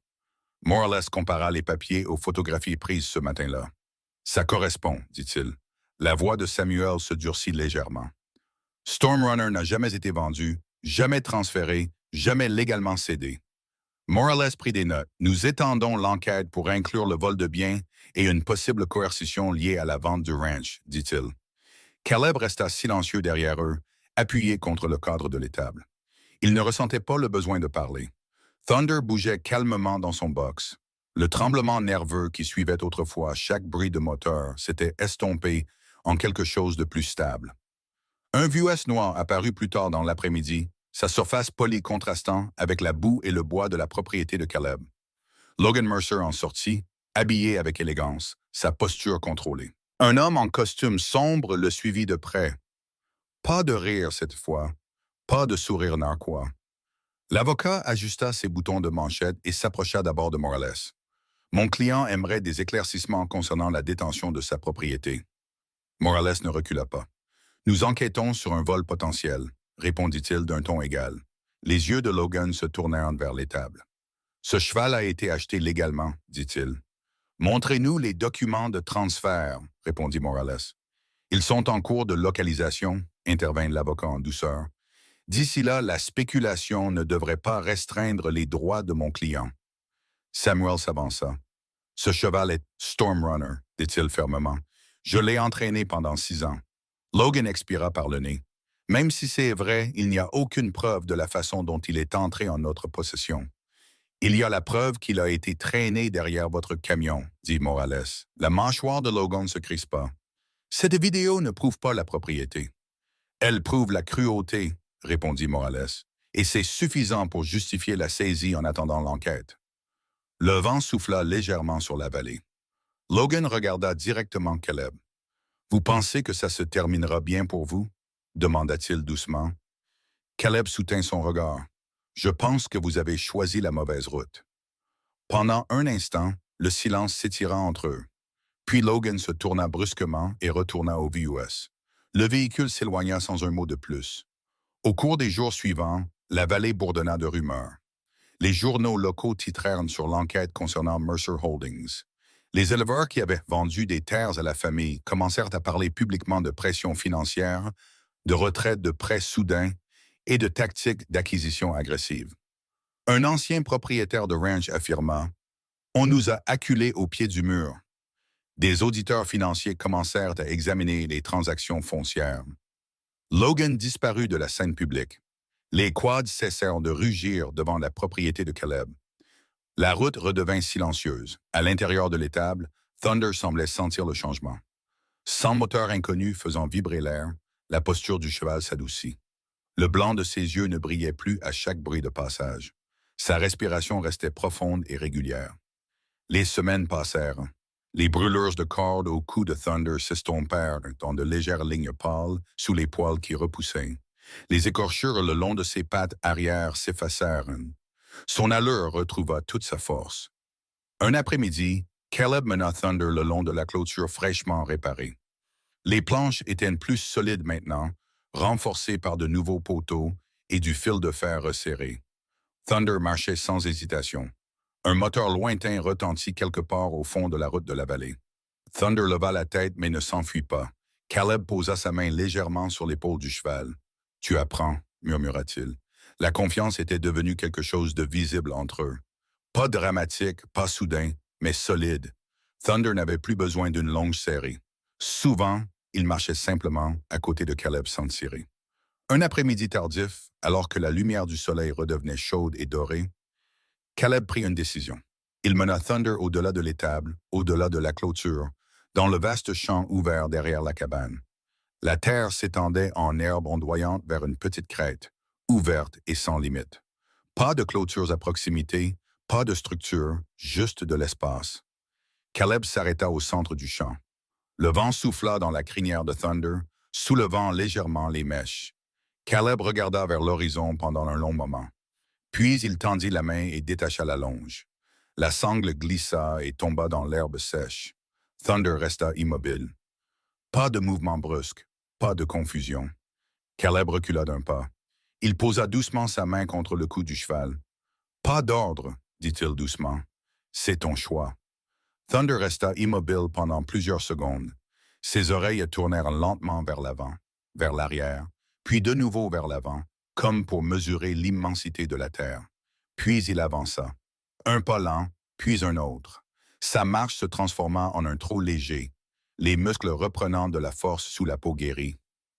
Morales compara les papiers aux photographies prises ce matin-là. Ça correspond, dit-il. La voix de Samuel se durcit légèrement. Stormrunner n'a jamais été vendu, jamais transféré, jamais légalement cédé. Morales prit des notes. Nous étendons l'enquête pour inclure le vol de biens et une possible coercition liée à la vente du ranch, dit-il. Caleb resta silencieux derrière eux, appuyé contre le cadre de l'étable. Il ne ressentait pas le besoin de parler. Thunder bougeait calmement dans son box. Le tremblement nerveux qui suivait autrefois chaque bruit de moteur s'était estompé en quelque chose de plus stable. Un vieux S noir apparut plus tard dans l'après-midi, sa surface polie contrastant avec la boue et le bois de la propriété de Caleb. Logan Mercer en sortit, habillé avec élégance, sa posture contrôlée. Un homme en costume sombre le suivit de près. Pas de rire cette fois, pas de sourire narquois. L'avocat ajusta ses boutons de manchette et s'approcha d'abord de Morales. Mon client aimerait des éclaircissements concernant la détention de sa propriété. Morales ne recula pas. Nous enquêtons sur un vol potentiel, répondit-il d'un ton égal. Les yeux de Logan se tournèrent vers l'étable. Ce cheval a été acheté légalement, dit-il. Montrez-nous les documents de transfert, répondit Morales. Ils sont en cours de localisation, intervint l'avocat en douceur. D'ici là, la spéculation ne devrait pas restreindre les droits de mon client. Samuel s'avança. Ce cheval est Stormrunner, dit-il fermement. Je l'ai entraîné pendant 6 ans. Logan expira par le nez. Même si c'est vrai, il n'y a aucune preuve de la façon dont il est entré en notre possession. Il y a la preuve qu'il a été traîné derrière votre camion, dit Morales. La mâchoire de Logan se crispa. Cette vidéo ne prouve pas la propriété. Elle prouve la cruauté, répondit Morales, et c'est suffisant pour justifier la saisie en attendant l'enquête. Le vent souffla légèrement sur la vallée. Logan regarda directement Caleb. Vous pensez que ça se terminera bien pour vous? Demanda-t-il doucement. Caleb soutint son regard. Je pense que vous avez choisi la mauvaise route. Pendant un instant, le silence s'étira entre eux. Puis Logan se tourna brusquement et retourna au VUS. Le véhicule s'éloigna sans un mot de plus. Au cours des jours suivants, la vallée bourdonna de rumeurs. Les journaux locaux titrèrent sur l'enquête concernant Mercer Holdings. Les éleveurs qui avaient vendu des terres à la famille commencèrent à parler publiquement de pression financière, de retraite de prêts soudains et de tactiques d'acquisition agressive. Un ancien propriétaire de ranch affirma « On nous a acculés au pied du mur ». Des auditeurs financiers commencèrent à examiner les transactions foncières. Logan disparut de la scène publique. Les quads cessèrent de rugir devant la propriété de Caleb. La route redevint silencieuse. À l'intérieur de l'étable, Thunder semblait sentir le changement. Sans moteur inconnu faisant vibrer l'air, la posture du cheval s'adoucit. Le blanc de ses yeux ne brillait plus à chaque bruit de passage. Sa respiration restait profonde et régulière. Les semaines passèrent. Les brûlures de cordes au cou de Thunder s'estompèrent dans de légères lignes pâles sous les poils qui repoussaient. Les écorchures le long de ses pattes arrière s'effacèrent. Son allure retrouva toute sa force. Un après-midi, Caleb mena Thunder le long de la clôture fraîchement réparée. Les planches étaient plus solides maintenant, renforcées par de nouveaux poteaux et du fil de fer resserré. Thunder marchait sans hésitation. Un moteur lointain retentit quelque part au fond de la route de la vallée. Thunder leva la tête mais ne s'enfuit pas. Caleb posa sa main légèrement sur l'épaule du cheval. « Tu apprends », murmura-t-il. La confiance était devenue quelque chose de visible entre eux. Pas dramatique, pas soudain, mais solide. Thunder n'avait plus besoin d'une longue serrée. Souvent, il marchait simplement à côté de Caleb sans tirer. Un après-midi tardif, alors que la lumière du soleil redevenait chaude et dorée, Caleb prit une décision. Il mena Thunder au-delà de l'étable, au-delà de la clôture, dans le vaste champ ouvert derrière la cabane. La terre s'étendait en herbe ondoyante vers une petite crête, ouverte et sans limite. Pas de clôtures à proximité, pas de structure, juste de l'espace. Caleb s'arrêta au centre du champ. Le vent souffla dans la crinière de Thunder, soulevant légèrement les mèches. Caleb regarda vers l'horizon pendant un long moment. Puis il tendit la main et détacha la longe. La sangle glissa et tomba dans l'herbe sèche. Thunder resta immobile. Pas de mouvement brusque, pas de confusion. Caleb recula d'un pas. Il posa doucement sa main contre le cou du cheval. « Pas d'ordre, dit-il doucement. C'est ton choix. Thunder resta immobile pendant plusieurs secondes. Ses oreilles tournèrent lentement vers l'avant, vers l'arrière, puis de nouveau vers l'avant, comme pour mesurer l'immensité de la Terre. Puis il avança. Un pas lent, puis un autre. Sa marche se transforma en un trot léger, les muscles reprenant de la force sous la peau guérie.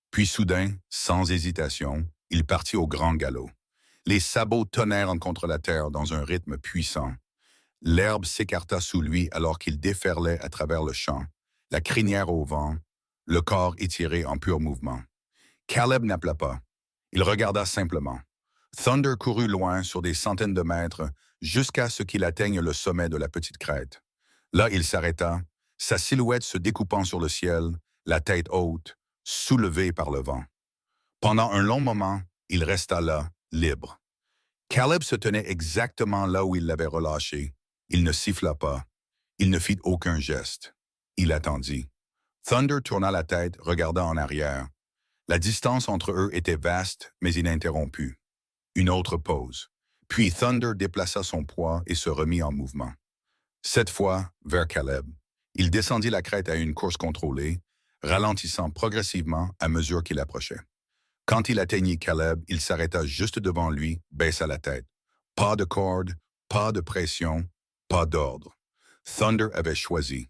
Puis soudain, sans hésitation, il partit au grand galop. Les sabots tonnèrent contre la terre dans un rythme puissant. L'herbe s'écarta sous lui alors qu'il déferlait à travers le champ, la crinière au vent, le corps étiré en pur mouvement. Caleb n'appela pas. Il regarda simplement. Thunder courut loin sur des centaines de mètres jusqu'à ce qu'il atteigne le sommet de la petite crête. Là, il s'arrêta, sa silhouette se découpant sur le ciel, la tête haute, soulevée par le vent. Pendant un long moment, il resta là, libre. Caleb se tenait exactement là où il l'avait relâché. Il ne siffla pas. Il ne fit aucun geste. Il attendit. Thunder tourna la tête, regarda en arrière. La distance entre eux était vaste, mais ininterrompue. Une autre pause. Puis Thunder déplaça son poids et se remit en mouvement. Cette fois, vers Caleb. Il descendit la crête à une course contrôlée, ralentissant progressivement à mesure qu'il approchait. Quand il atteignit Caleb, il s'arrêta juste devant lui, baissa la tête. Pas de corde, pas de pression, pas d'ordre. Thunder avait choisi.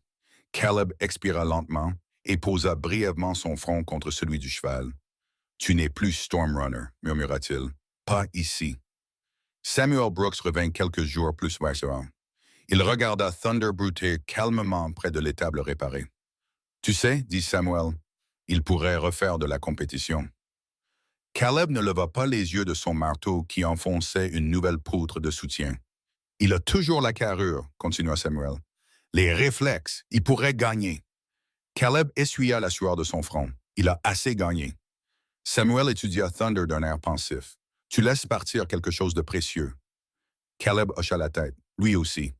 Caleb expira lentement et posa brièvement son front contre celui du cheval. « Tu n'es plus Stormrunner », murmura-t-il. « Pas ici. » Samuel Brooks revint quelques jours plus tard. Il regarda Thunder brouter calmement près de l'étable réparée. « Tu sais, dit Samuel, il pourrait refaire de la compétition. » Caleb ne leva pas les yeux de son marteau qui enfonçait une nouvelle poutre de soutien. « Il a toujours la carrure, continua Samuel. Les réflexes, il pourrait gagner. » Caleb essuya la sueur de son front. Il a assez gagné. Samuel étudia Thunder d'un air pensif. « Tu laisses partir quelque chose de précieux. » Caleb hocha la tête, lui aussi.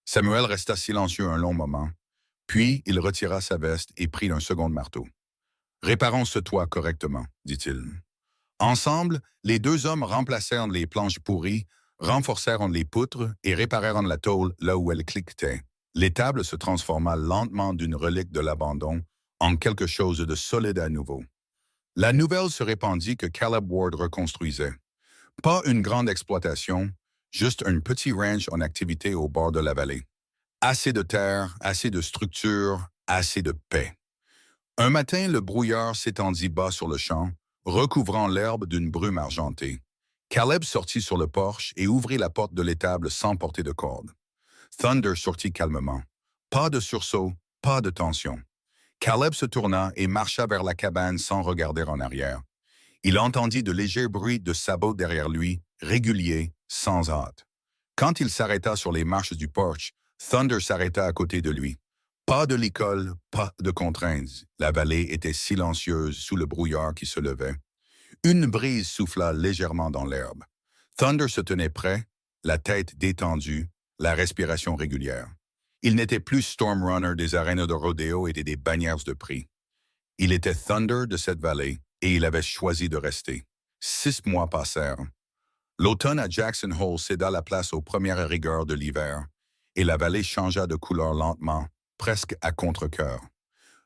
Samuel resta silencieux un long moment, puis il retira sa veste et prit un second marteau. « Réparons ce toit correctement, dit-il. » Ensemble, les deux hommes remplacèrent les planches pourries, renforcèrent les poutres et réparèrent la tôle là où elle cliquetait. L'étable se transforma lentement d'une relique de l'abandon en quelque chose de solide à nouveau. La nouvelle se répandit que Caleb Ward reconstruisait. Pas une grande exploitation, juste un petit ranch en activité au bord de la vallée. Assez de terre, assez de structure, assez de paix. Un matin, le brouillard s'étendit bas sur le champ, recouvrant l'herbe d'une brume argentée. Caleb sortit sur le porche et ouvrit la porte de l'étable sans porter de corde. Thunder sortit calmement. Pas de sursaut, pas de tension. Caleb se tourna et marcha vers la cabane sans regarder en arrière. Il entendit de légers bruits de sabots derrière lui, réguliers, sans hâte. Quand il s'arrêta sur les marches du porche, Thunder s'arrêta à côté de lui. Pas de licol, pas de contraintes. La vallée était silencieuse sous le brouillard qui se levait. Une brise souffla légèrement dans l'herbe. Thunder se tenait prêt, la tête détendue, la respiration régulière. Il n'était plus Stormrunner des arènes de rodéo et des bannières de prix. Il était Thunder de cette vallée et il avait choisi de rester. 6 mois passèrent. L'automne à Jackson Hole céda la place aux premières rigueurs de l'hiver et la vallée changea de couleur lentement, presque à contre-cœur.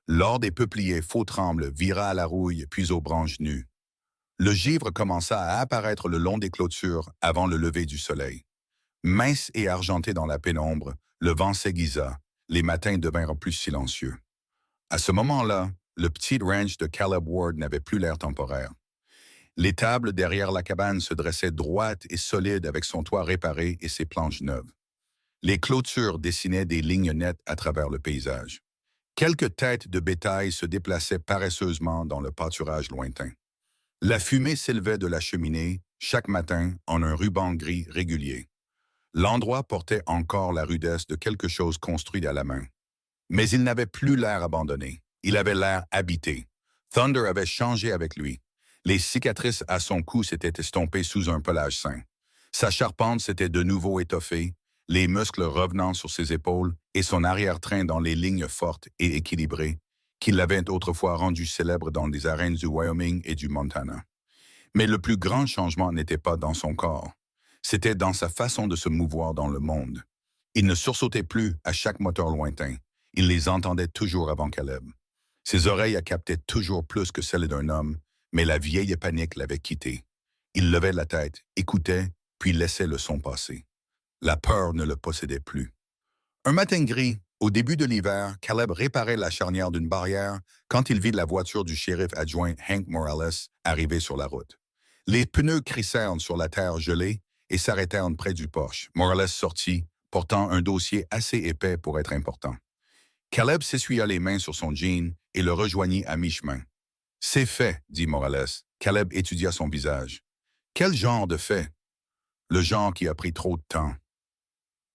L'or des peupliers faux trembles vira à la rouille puis aux branches nues. Le givre commença à apparaître le long des clôtures avant le lever du soleil. Mince et argenté dans la pénombre, le vent s'aiguisa, les matins devinrent plus silencieux. À ce moment-là, le petit ranch de Caleb Ward n'avait plus l'air temporaire. L'étable derrière la cabane se dressait droite et solide avec son toit réparé et ses planches neuves. Les clôtures dessinaient des lignes nettes à travers le paysage. Quelques têtes de bétail se déplaçaient paresseusement dans le pâturage lointain. La fumée s'élevait de la cheminée, chaque matin, en un ruban gris régulier. L'endroit portait encore la rudesse de quelque chose construit à la main. Mais il n'avait plus l'air abandonné. Il avait l'air habité. Thunder avait changé avec lui. Les cicatrices à son cou s'étaient estompées sous un pelage sain. Sa charpente s'était de nouveau étoffée, les muscles revenant sur ses épaules et son arrière-train dans les lignes fortes et équilibrées qui l'avaient autrefois rendu célèbre dans les arènes du Wyoming et du Montana. Mais le plus grand changement n'était pas dans son corps. C'était dans sa façon de se mouvoir dans le monde. Il ne sursautait plus à chaque moteur lointain. Il les entendait toujours avant Caleb. Ses oreilles captaient toujours plus que celles d'un homme, mais la vieille panique l'avait quitté. Il levait la tête, écoutait, puis laissait le son passer. La peur ne le possédait plus. Un matin gris, au début de l'hiver, Caleb réparait la charnière d'une barrière quand il vit la voiture du shérif adjoint Hank Morales arriver sur la route. Les pneus crissèrent sur la terre gelée et s'arrêtèrent près du Porsche. Morales sortit, portant un dossier assez épais pour être important. Caleb s'essuya les mains sur son jean et le rejoignit à mi-chemin. « C'est fait, » dit Morales. Caleb étudia son visage. « Quel genre de fait? »« Le genre qui a pris trop de temps. »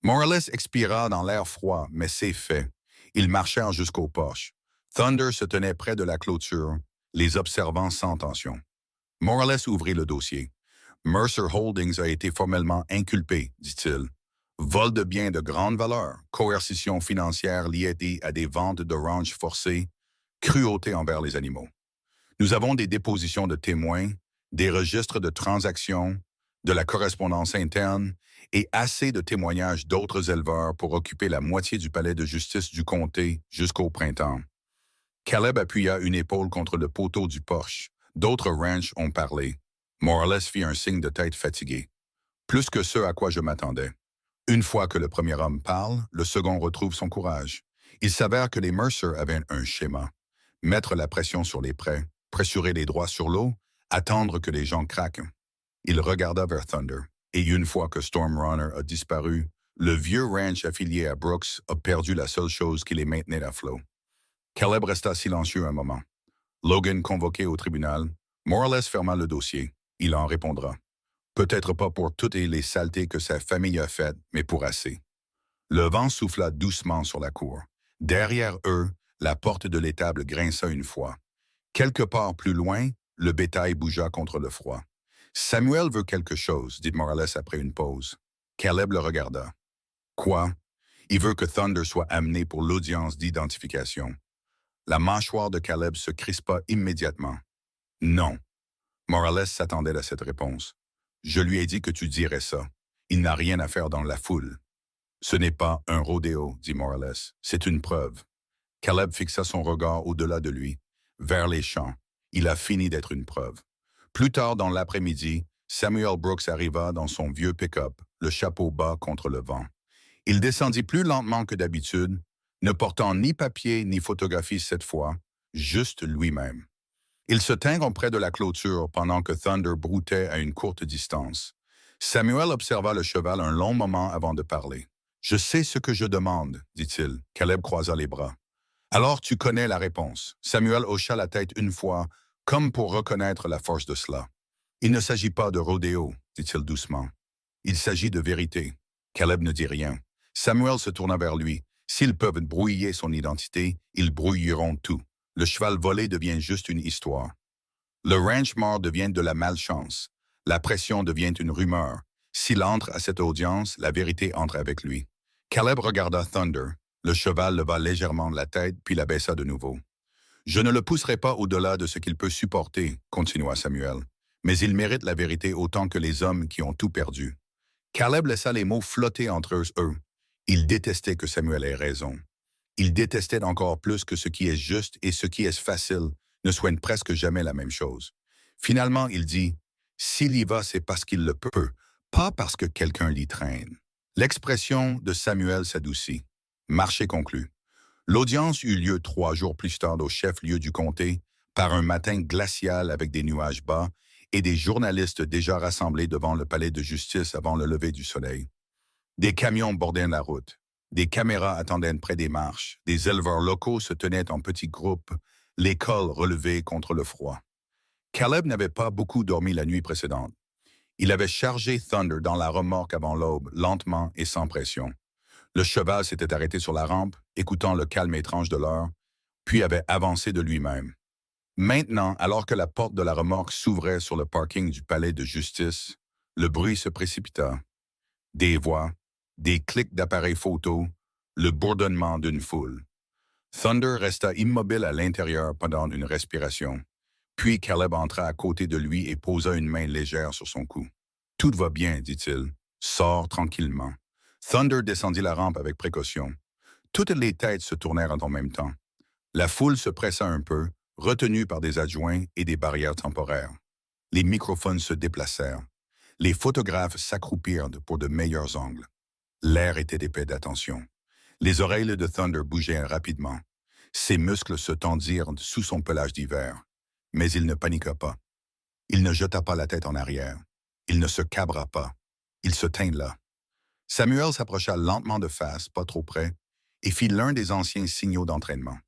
Morales expira dans l'air froid, mais c'est fait. Ils marchèrent jusqu'au Porsche. Thunder se tenait près de la clôture, les observant sans tension. Morales ouvrit le dossier. « Mercer Holdings a été formellement inculpé, dit-il. Vol de biens de grande valeur, coercition financière liée à des ventes de ranch forcées, cruauté envers les animaux. Nous avons des dépositions de témoins, des registres de transactions, de la correspondance interne et assez de témoignages d'autres éleveurs pour occuper la moitié du palais de justice du comté jusqu'au printemps. » Caleb appuya une épaule contre le poteau du Porsche. D'autres ranchs ont parlé. Morales fit un signe de tête fatigué. Plus que ce à quoi je m'attendais. Une fois que le premier homme parle, le second retrouve son courage. Il s'avère que les Mercer avaient un schéma. Mettre la pression sur les prêts, pressurer les droits sur l'eau, attendre que les gens craquent. Il regarda vers Thunder. Et une fois que Storm Runner a disparu, le vieux ranch affilié à Brooks a perdu la seule chose qui les maintenait à flot. Caleb resta silencieux un moment. Logan convoqué au tribunal, Morales ferma le dossier. Il en répondra. Peut-être pas pour toutes les saletés que sa famille a faites, mais pour assez. Le vent souffla doucement sur la cour. Derrière eux, la porte de l'étable grinça une fois. Quelque part plus loin, le bétail bougea contre le froid. « Samuel veut quelque chose, » dit Morales après une pause. Caleb le regarda. « Quoi? » « Il veut que Thunder soit amené pour l'audience d'identification. » La mâchoire de Caleb se crispa immédiatement. « Non. » Morales s'attendait à cette réponse. « Je lui ai dit que tu dirais ça. Il n'a rien à faire dans la foule. »« Ce n'est pas un rodéo, » dit Morales. « C'est une preuve. » Caleb fixa son regard au-delà de lui, vers les champs. Il a fini d'être une preuve. Plus tard dans l'après-midi, Samuel Brooks arriva dans son vieux pick-up, le chapeau bas contre le vent. Il descendit plus lentement que d'habitude, ne portant ni papier ni photographie cette fois, juste lui-même. Ils se tinrent près de la clôture pendant que Thunder broutait à une courte distance. Samuel observa le cheval un long moment avant de parler. « Je sais ce que je demande, » dit-il. Caleb croisa les bras. « Alors tu connais la réponse. » Samuel hocha la tête une fois, comme pour reconnaître la force de cela. « Il ne s'agit pas de rodéo, » dit-il doucement. « Il s'agit de vérité. » Caleb ne dit rien. Samuel se tourna vers lui. S'ils peuvent brouiller son identité, ils brouilleront tout. Le cheval volé devient juste une histoire. Le ranch mort devient de la malchance. La pression devient une rumeur. S'il entre à cette audience, la vérité entre avec lui. Caleb regarda Thunder. Le cheval leva légèrement la tête, puis la baissa de nouveau. « Je ne le pousserai pas au-delà de ce qu'il peut supporter, » continua Samuel. « Mais il mérite la vérité autant que les hommes qui ont tout perdu. » Caleb laissa les mots flotter entre eux. Il détestait que Samuel ait raison. Il détestait encore plus que ce qui est juste et ce qui est facile ne soient presque jamais la même chose. Finalement, il dit « S'il y va, c'est parce qu'il le peut, pas parce que quelqu'un l'y traîne. » L'expression de Samuel s'adoucit. Marché conclu. L'audience eut lieu 3 jours plus tard au chef-lieu du comté, par un matin glacial avec des nuages bas et des journalistes déjà rassemblés devant le palais de justice avant le lever du soleil. Des camions bordaient la route. Des caméras attendaient près des marches. Des éleveurs locaux se tenaient en petits groupes, les cols relevés contre le froid. Caleb n'avait pas beaucoup dormi la nuit précédente. Il avait chargé Thunder dans la remorque avant l'aube, lentement et sans pression. Le cheval s'était arrêté sur la rampe, écoutant le calme étrange de l'heure, puis avait avancé de lui-même. Maintenant, alors que la porte de la remorque s'ouvrait sur le parking du palais de justice, le bruit se précipita. Des voix, des clics d'appareils photo, le bourdonnement d'une foule. Thunder resta immobile à l'intérieur pendant une respiration. Puis Caleb entra à côté de lui et posa une main légère sur son cou. « Tout va bien, dit-il. Sors tranquillement. » Thunder descendit la rampe avec précaution. Toutes les têtes se tournèrent en même temps. La foule se pressa un peu, retenue par des adjoints et des barrières temporaires. Les microphones se déplacèrent. Les photographes s'accroupirent pour de meilleurs angles. L'air était épais d'attention. Les oreilles de Thunder bougèrent rapidement. Ses muscles se tendirent sous son pelage d'hiver. Mais il ne paniqua pas. Il ne jeta pas la tête en arrière. Il ne se cabra pas. Il se tint là. Samuel s'approcha lentement de face, pas trop près, et fit l'un des anciens signaux d'entraînement.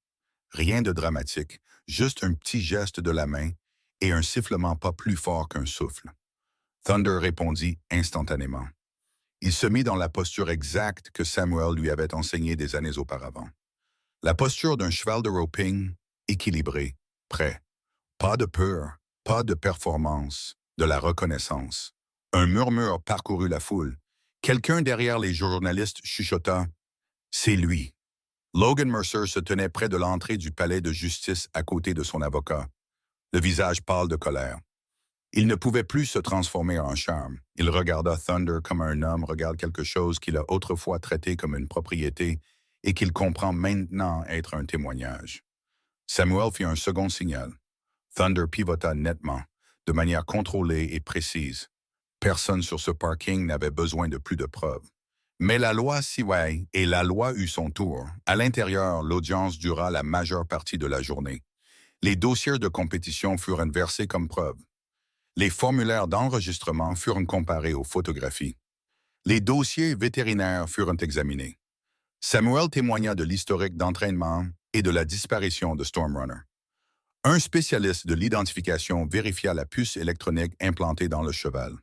Rien de dramatique, juste un petit geste de la main et un sifflement pas plus fort qu'un souffle. Thunder répondit instantanément. Il se mit dans la posture exacte que Samuel lui avait enseignée des années auparavant. La posture d'un cheval de roping, équilibré, prêt. Pas de peur, pas de performance, de la reconnaissance. Un murmure parcourut la foule. Quelqu'un derrière les journalistes chuchota « C'est lui ». Logan Mercer se tenait près de l'entrée du palais de justice à côté de son avocat, le visage pâle de colère. Il ne pouvait plus se transformer en charme. Il regarda Thunder comme un homme regarde quelque chose qu'il a autrefois traité comme une propriété et qu'il comprend maintenant être un témoignage. Samuel fit un second signal. Thunder pivota nettement, de manière contrôlée et précise. Personne sur ce parking n'avait besoin de plus de preuves. Mais la loi s'y et la loi eut son tour. À l'intérieur, l'audience dura la majeure partie de la journée. Les dossiers de compétition furent versés comme preuve. Les formulaires d'enregistrement furent comparés aux photographies. Les dossiers vétérinaires furent examinés. Samuel témoigna de l'historique d'entraînement et de la disparition de Storm Runner. Un spécialiste de l'identification vérifia la puce électronique implantée dans le cheval.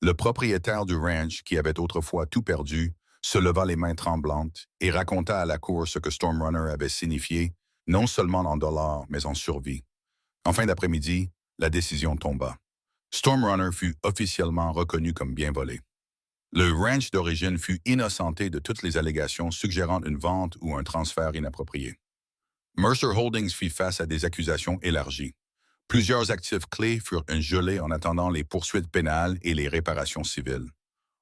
Le propriétaire du ranch, qui avait autrefois tout perdu, se leva les mains tremblantes et raconta à la cour ce que Storm Runner avait signifié, non seulement en dollars, mais en survie. En fin d'après-midi, la décision tomba. Storm Runner fut officiellement reconnu comme bien volé. Le ranch d'origine fut innocenté de toutes les allégations suggérant une vente ou un transfert inapproprié. Mercer Holdings fit face à des accusations élargies. Plusieurs actifs clés furent gelés en attendant les poursuites pénales et les réparations civiles.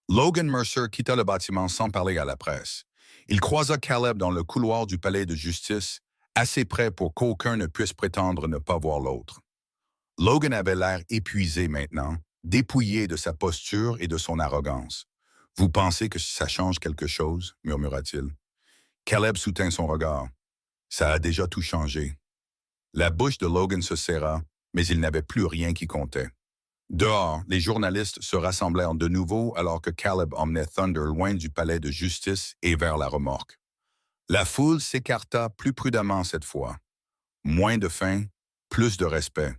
Logan Mercer quitta le bâtiment sans parler à la presse. Il croisa Caleb dans le couloir du palais de justice, assez près pour qu'aucun ne puisse prétendre ne pas voir l'autre. Logan avait l'air épuisé maintenant, dépouillé de sa posture et de son arrogance. « Vous pensez que ça change quelque chose? » murmura-t-il. Caleb soutint son regard. « Ça a déjà tout changé. » La bouche de Logan se serra, mais il n'avait plus rien qui comptait. Dehors, les journalistes se rassemblèrent de nouveau alors que Caleb emmenait Thunder loin du palais de justice et vers la remorque. La foule s'écarta plus prudemment cette fois. Moins de faim, plus de respect.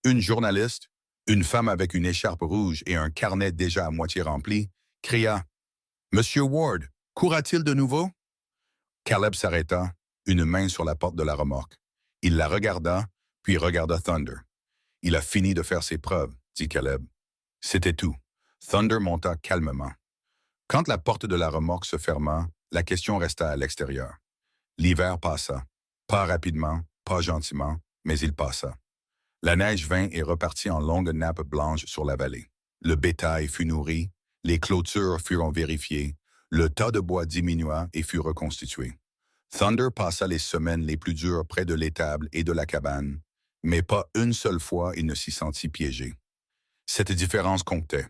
Une journaliste, une femme avec une écharpe rouge et un carnet déjà à moitié rempli, cria « Monsieur Ward, courra-t-il de nouveau? » Caleb s'arrêta, une main sur la porte de la remorque. Il la regarda, puis regarda Thunder. « Il a fini de faire ses preuves, » dit Caleb. C'était tout. Thunder monta calmement. Quand la porte de la remorque se ferma, la question resta à l'extérieur. L'hiver passa. Pas rapidement, pas gentiment, mais il passa. La neige vint et repartit en longues nappes blanches sur la vallée. Le bétail fut nourri, les clôtures furent vérifiées, le tas de bois diminua et fut reconstitué. Thunder passa les semaines les plus dures près de l'étable et de la cabane, mais pas une seule fois il ne s'y sentit piégé. Cette différence comptait.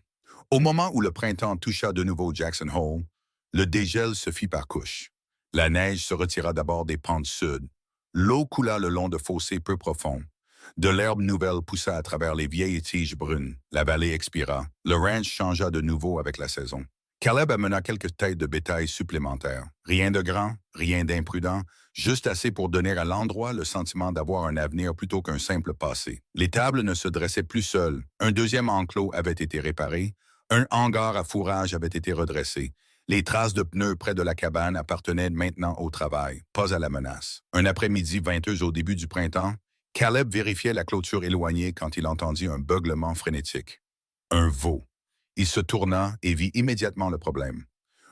Au moment où le printemps toucha de nouveau Jackson Hole, le dégel se fit par couches. La neige se retira d'abord des pentes sud. L'eau coula le long de fossés peu profonds. De l'herbe nouvelle poussa à travers les vieilles tiges brunes. La vallée expira. Le ranch changea de nouveau avec la saison. Caleb amena quelques têtes de bétail supplémentaires. Rien de grand, rien d'imprudent, juste assez pour donner à l'endroit le sentiment d'avoir un avenir plutôt qu'un simple passé. L'étable ne se dressait plus seule. Un deuxième enclos avait été réparé. Un hangar à fourrage avait été redressé. Les traces de pneus près de la cabane appartenaient maintenant au travail, pas à la menace. Un après-midi venteux au début du printemps, Caleb vérifiait la clôture éloignée quand il entendit un beuglement frénétique. Un veau. Il se tourna et vit immédiatement le problème.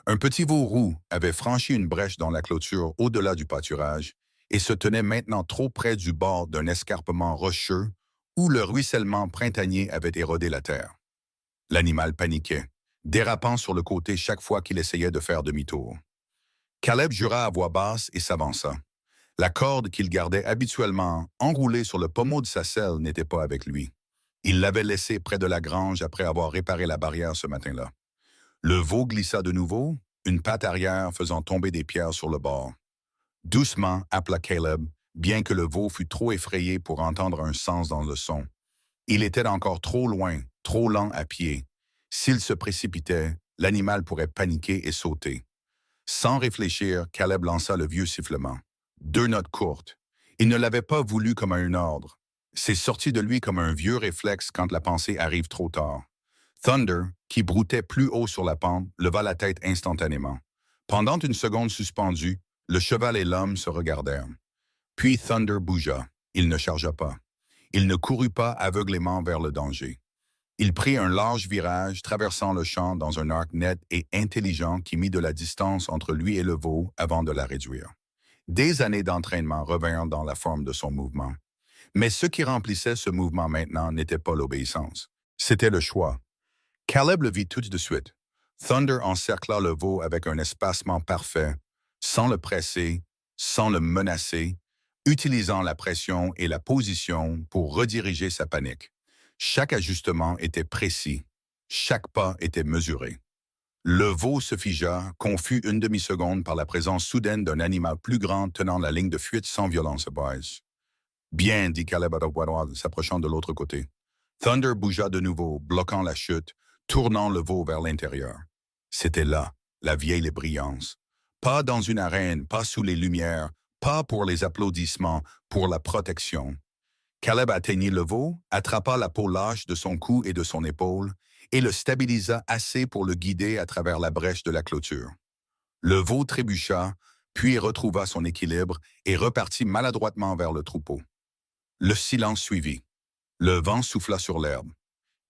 Un petit veau roux avait franchi une brèche dans la clôture au-delà du pâturage et se tenait maintenant trop près du bord d'un escarpement rocheux où le ruissellement printanier avait érodé la terre. L'animal paniquait. dérapant sur le côté chaque fois qu'il essayait de faire demi-tour. Caleb jura à voix basse et s'avança. La corde qu'il gardait habituellement enroulée sur le pommeau de sa selle n'était pas avec lui. Il l'avait laissée près de la grange après avoir réparé la barrière ce matin-là. Le veau glissa de nouveau, une patte arrière faisant tomber des pierres sur le bord. Doucement, appela Caleb, bien que le veau fût trop effrayé pour entendre un sens dans le son. Il était encore trop loin, trop lent à pied. S'il se précipitait, l'animal pourrait paniquer et sauter. Sans réfléchir, Caleb lança le vieux sifflement. 2 notes courtes. Il ne l'avait pas voulu comme un ordre. C'est sorti de lui comme un vieux réflexe quand la pensée arrive trop tard. Thunder, qui broutait plus haut sur la pente, leva la tête instantanément. Pendant une seconde suspendue, le cheval et l'homme se regardèrent. Puis Thunder bougea. Il ne chargea pas. Il ne courut pas aveuglément vers le danger. Il prit un large virage, traversant le champ dans un arc net et intelligent qui mit de la distance entre lui et le veau avant de la réduire. Des années d'entraînement revinrent dans la forme de son mouvement. Mais ce qui remplissait ce mouvement maintenant n'était pas l'obéissance. C'était le choix. Caleb le vit tout de suite. Thunder encercla le veau avec un espacement parfait, sans le presser, sans le menacer, utilisant la pression et la position pour rediriger sa panique. Chaque ajustement était précis, chaque pas était mesuré. Le veau se figea, confus une demi-seconde par la présence soudaine d'un animal plus grand tenant la ligne de fuite sans violence baisse. « Bien, dit Caleb à voix s'approchant de l'autre côté. Thunder bougea de nouveau, bloquant la chute, tournant le veau vers l'intérieur. C'était là, la vieille brillance. Pas dans une arène, pas sous les lumières, pas pour les applaudissements, pour la protection. Caleb atteignit le veau, attrapa la peau lâche de son cou et de son épaule, et le stabilisa assez pour le guider à travers la brèche de la clôture. Le veau trébucha, puis retrouva son équilibre et repartit maladroitement vers le troupeau. Le silence suivit. Le vent souffla sur l'herbe.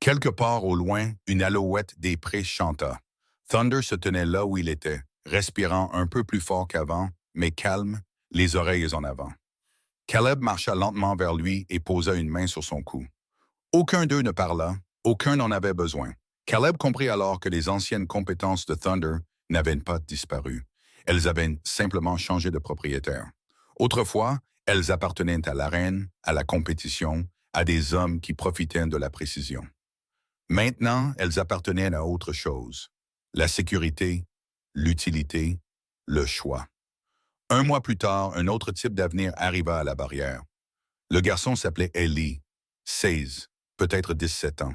Quelque part au loin, une alouette des prés chanta. Thunder se tenait là où il était, respirant un peu plus fort qu'avant, mais calme, les oreilles en avant. Caleb marcha lentement vers lui et posa une main sur son cou. Aucun d'eux ne parla, aucun n'en avait besoin. Caleb comprit alors que les anciennes compétences de Thunder n'avaient pas disparu. Elles avaient simplement changé de propriétaire. Autrefois, elles appartenaient à l'arène, à la compétition, à des hommes qui profitaient de la précision. Maintenant, elles appartenaient à autre chose. La sécurité, l'utilité, le choix. 1 mois plus tard, un autre type d'avenir arriva à la barrière. Le garçon s'appelait Ellie, 16, peut-être 17 ans.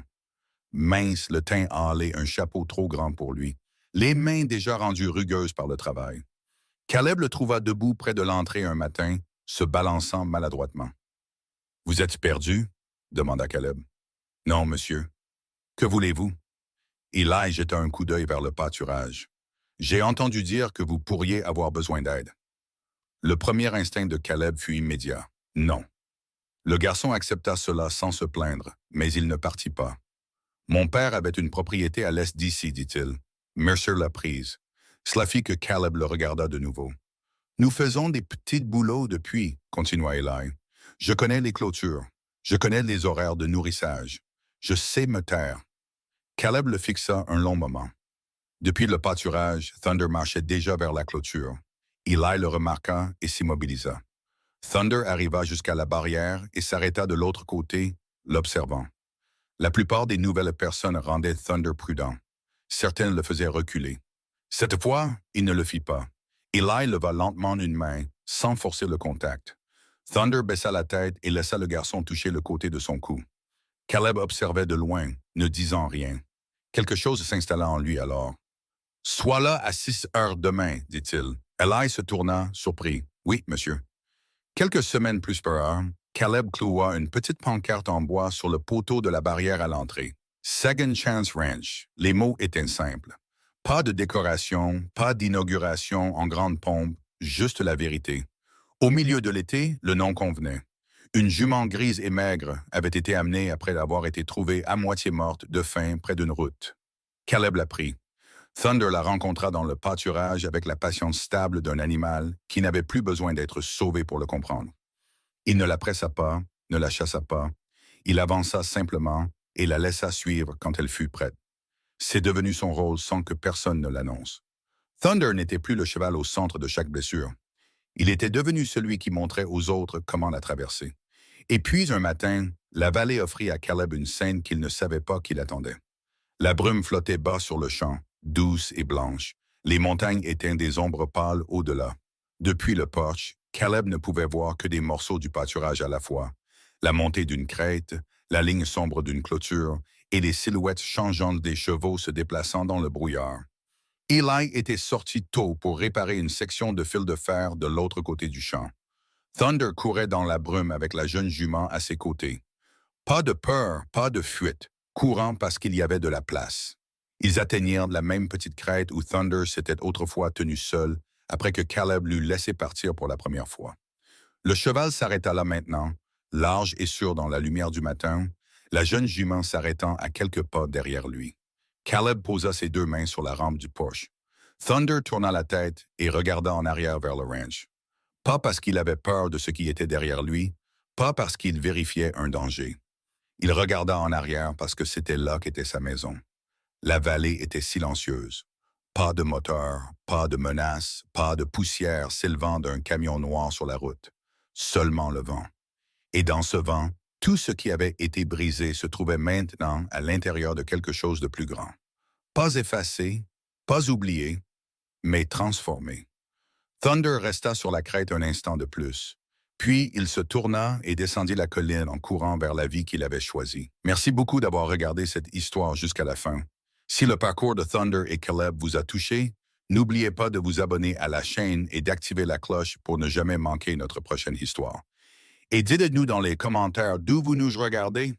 Mince, le teint hâlé, un chapeau trop grand pour lui, les mains déjà rendues rugueuses par le travail. Caleb le trouva debout près de l'entrée un matin, se balançant maladroitement. « Vous êtes perdu? » demanda Caleb. « Non, monsieur. Que voulez-vous? » Eli jeta un coup d'œil vers le pâturage. « J'ai entendu dire que vous pourriez avoir besoin d'aide. » Le premier instinct de Caleb fut immédiat. Non. Le garçon accepta cela sans se plaindre, mais il ne partit pas. Mon père avait une propriété à l'est d'ici, dit-il. Mercer l'a prise. Cela fit que Caleb le regarda de nouveau. Nous faisons des petits boulots depuis, continua Eli. Je connais les clôtures. Je connais les horaires de nourrissage. Je sais me taire. Caleb le fixa un long moment. Depuis le pâturage, Thunder marchait déjà vers la clôture. Eli le remarqua et s'immobilisa. Thunder arriva jusqu'à la barrière et s'arrêta de l'autre côté, l'observant. La plupart des nouvelles personnes rendaient Thunder prudent. Certaines le faisaient reculer. Cette fois, il ne le fit pas. Eli leva lentement une main, sans forcer le contact. Thunder baissa la tête et laissa le garçon toucher le côté de son cou. Caleb observait de loin, ne disant rien. Quelque chose s'installa en lui alors. « Sois là à 6 heures demain, dit-il. » Eli se tourna, surpris. « Oui, monsieur. » Quelques semaines plus tard, Caleb cloua une petite pancarte en bois sur le poteau de la barrière à l'entrée. Second Chance Ranch. Les mots étaient simples. Pas de décoration, pas d'inauguration en grande pompe, juste la vérité. Au milieu de l'été, le nom convenait. Une jument grise et maigre avait été amenée après avoir été trouvée à moitié morte de faim près d'une route. Caleb la prit. Thunder la rencontra dans le pâturage avec la patience stable d'un animal qui n'avait plus besoin d'être sauvé pour le comprendre. Il ne la pressa pas, ne la chassa pas. Il avança simplement et la laissa suivre quand elle fut prête. C'est devenu son rôle sans que personne ne l'annonce. Thunder n'était plus le cheval au centre de chaque blessure. Il était devenu celui qui montrait aux autres comment la traverser. Et puis, un matin, la vallée offrit à Caleb une scène qu'il ne savait pas qu'il attendait. La brume flottait bas sur le champ, douce et blanche. Les montagnes étaient des ombres pâles au-delà. Depuis le porche, Caleb ne pouvait voir que des morceaux du pâturage à la fois, la montée d'une crête, la ligne sombre d'une clôture et les silhouettes changeantes des chevaux se déplaçant dans le brouillard. Eli était sorti tôt pour réparer une section de fil de fer de l'autre côté du champ. Thunder courait dans la brume avec la jeune jument à ses côtés. Pas de peur, pas de fuite, courant parce qu'il y avait de la place. Ils atteignirent la même petite crête où Thunder s'était autrefois tenu seul après que Caleb l'eut laissé partir pour la première fois. Le cheval s'arrêta là maintenant, large et sûr dans la lumière du matin, la jeune jument s'arrêtant à quelques pas derrière lui. Caleb posa ses deux mains sur la rampe du porche. Thunder tourna la tête et regarda en arrière vers le ranch. Pas parce qu'il avait peur de ce qui était derrière lui, pas parce qu'il vérifiait un danger. Il regarda en arrière parce que c'était là qu'était sa maison. La vallée était silencieuse. Pas de moteur, pas de menace, pas de poussière s'élevant d'un camion noir sur la route. Seulement le vent. Et dans ce vent, tout ce qui avait été brisé se trouvait maintenant à l'intérieur de quelque chose de plus grand. Pas effacé, pas oublié, mais transformé. Thunder resta sur la crête un instant de plus. Puis il se tourna et descendit la colline en courant vers la vie qu'il avait choisie. Merci beaucoup d'avoir regardé cette histoire jusqu'à la fin. Si le parcours de Thunder et Caleb vous a touché, n'oubliez pas de vous abonner à la chaîne et d'activer la cloche pour ne jamais manquer notre prochaine histoire. Et dites-nous dans les commentaires d'où vous nous regardez.